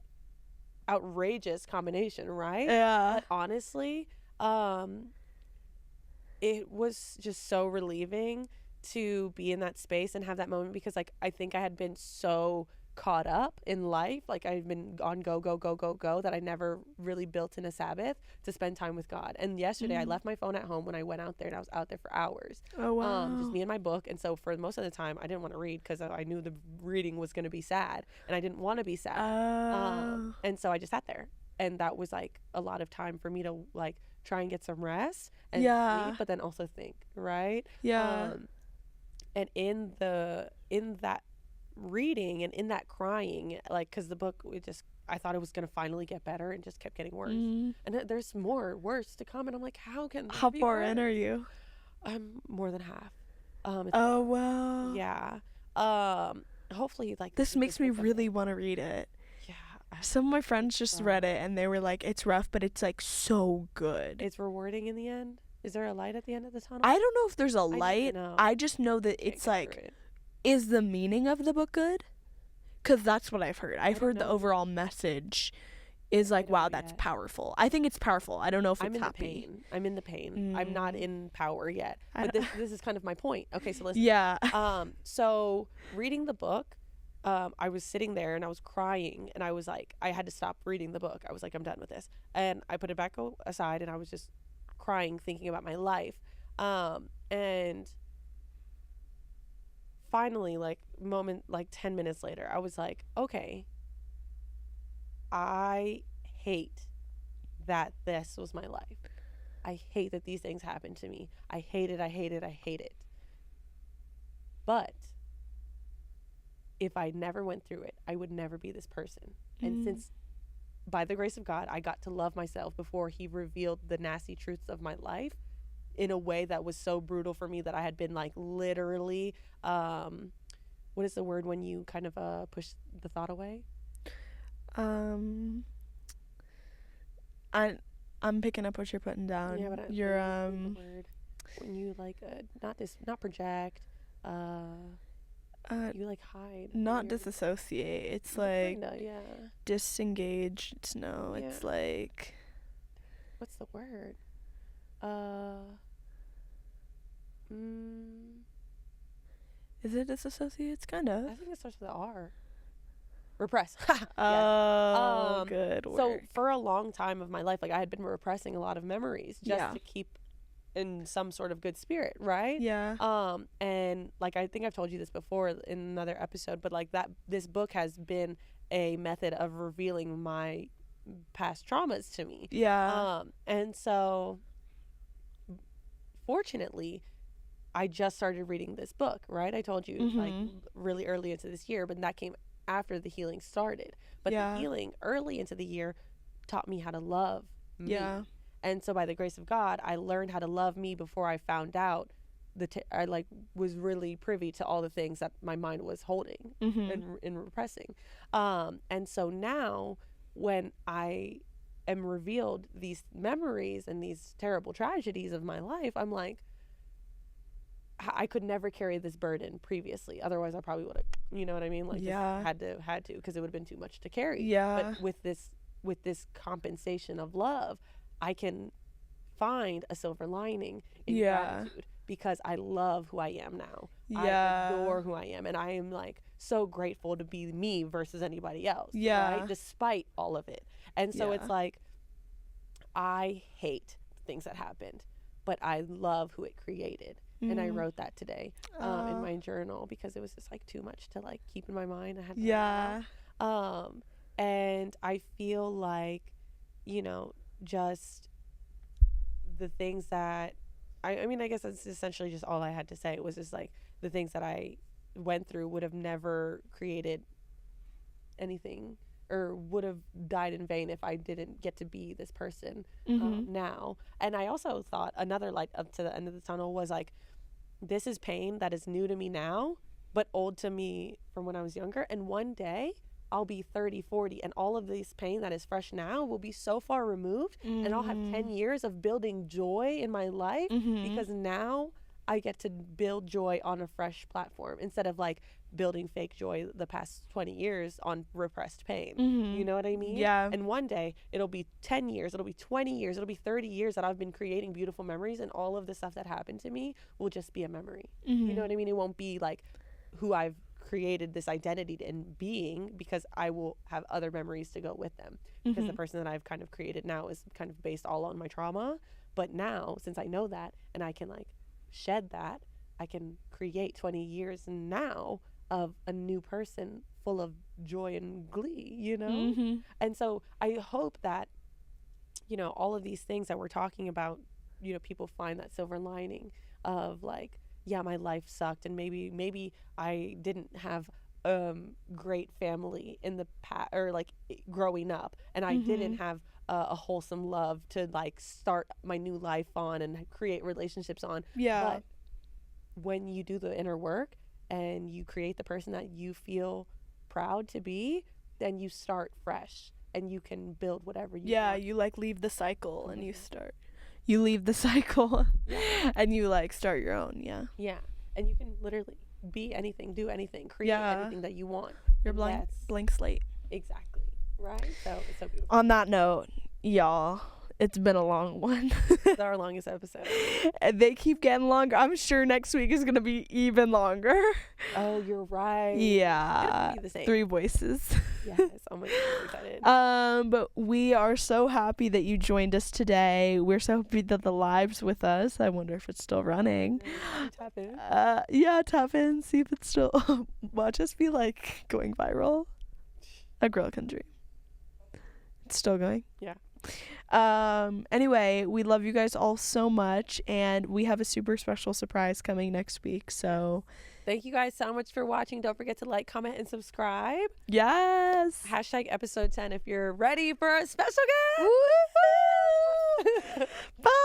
outrageous combination, right? But honestly, it was just so relieving to be in that space and have that moment, because like I think I had been so caught up in life, like I've been on go that I never really built in a Sabbath to spend time with God. And yesterday I left my phone at home when I went out there, and I was out there for hours. Oh wow. Just me and my book. And so for most of the time I didn't want to read because I knew the reading was going to be sad, and I didn't want to be sad. And so I just sat there, and that was like a lot of time for me to like try and get some rest and sleep, but then also think, right? And in that reading and in that crying, like, because the book, I thought it was gonna finally get better, and just kept getting worse. And there's worse to come, and I'm like, how far in are you? I'm more than half. Oh wow. Hopefully, like, this makes me really want to read it. Some of my friends just read it, and they were like, it's rough, but it's like so good. It's rewarding in the end. Is there a light at the end of the tunnel? I don't know if there's a light. I just know that it's like, is the meaning of the book good? Because that's what I've heard. I've heard the overall message is like, wow, that's powerful. I think it's powerful. I don't know if it's happy. I'm in the pain. I'm not in power yet. But this is kind of my point. Okay, so listen. So reading the book, I was sitting there and I was crying, and I was like, I had to stop reading the book. I was like, I'm done with this. And I put it back aside, and I was just crying, thinking about my life. And finally, like 10 minutes later, I was like, okay, I hate that this was my life. I hate that these things happened to me. I hate it. But if I never went through it, I would never be this person. And since, by the grace of God, I got to love myself before he revealed the nasty truths of my life in a way that was so brutal for me, that I had been like literally, what is the word when you kind of push the thought away? I'm picking up what you're putting down. Yeah, but you're the word when you like not project, you like hide, not disassociate. It's like kinda, disengage. It's like, what's the word? Is it disassociates? Kind of. I think it starts with an R. Repress. Oh, good work. So for a long time of my life, like I had been repressing a lot of memories just to keep in some sort of good spirit, right? Yeah. And like I think I've told you this before in another episode, but like that this book has been a method of revealing my past traumas to me. Yeah. And so fortunately I just started reading this book, right? I told you like really early into this year, but that came after the healing started. But the healing early into the year taught me how to love me. Yeah. And so by the grace of God, I learned how to love me before I found out I like was really privy to all the things that my mind was holding and repressing. And so now when I am revealed these memories and these terrible tragedies of my life, I'm like, I could never carry this burden previously. Otherwise I probably would have, you know what I mean? Like just had to, because it would have been too much to carry. Yeah. But with this compensation of love, I can find a silver lining in gratitude because I love who I am now. I adore who I am, and I am like so grateful to be me versus anybody else. Right? Despite all of it. And so it's like I hate things that happened, but I love who it created. And I wrote that today in my journal because it was just like too much to like keep in my mind. I had to and I feel like, you know, just the things that I mean, I guess that's essentially just all I had to say. It was just like the things that I went through would have never created anything or would have died in vain if I didn't get to be this person now. And I also thought another light up to the end of the tunnel was like, this is pain that is new to me now, but old to me from when I was younger. And one day I'll be 30, 40, and all of this pain that is fresh now will be so far removed, and I'll have 10 years of building joy in my life because now I get to build joy on a fresh platform instead of like building fake joy the past 20 years on repressed pain. You know what I mean? Yeah. And one day it'll be 10 years, it'll be 20 years, it'll be 30 years that I've been creating beautiful memories, and all of the stuff that happened to me will just be a memory. You know what I mean? It won't be like who I've created this identity in being, because I will have other memories to go with them, because the person that I've kind of created now is kind of based all on my trauma. But now, since I know that and I can like shed that, I can create 20 years now of a new person full of joy and glee, you know? And so I hope that, you know, all of these things that we're talking about, you know, people find that silver lining of like, yeah, my life sucked, and maybe I didn't have great family in the past, or like growing up, and I didn't have a wholesome love to like start my new life on and create relationships on. But when you do the inner work and you create the person that you feel proud to be, then you start fresh and you can build whatever you want. You like leave the cycle and you leave the cycle and you like start your own. Yeah. And you can literally be anything, do anything, create anything that you want. Your blank slate. Exactly. Right? So it's so beautiful. On that note, y'all, it's been a long one. It's our longest episode. And they keep getting longer. I'm sure next week is going to be even longer. Oh, you're right. Yeah. It'll be the same. 3 voices. Yes. Oh my God, I'm excited. But we are so happy that you joined us today. We're so happy that the live's with us. I wonder if it's still running. Tap in. Tap in. See if it's still. Watch us be like going viral. A girl can dream. It's still going. Yeah. Anyway, we love you guys all so much, and we have a super special surprise coming next week. So thank you guys so much for watching. Don't forget to like, comment, and subscribe. Yes. # episode 10 if you're ready for a special guest. Woo-hoo! Bye.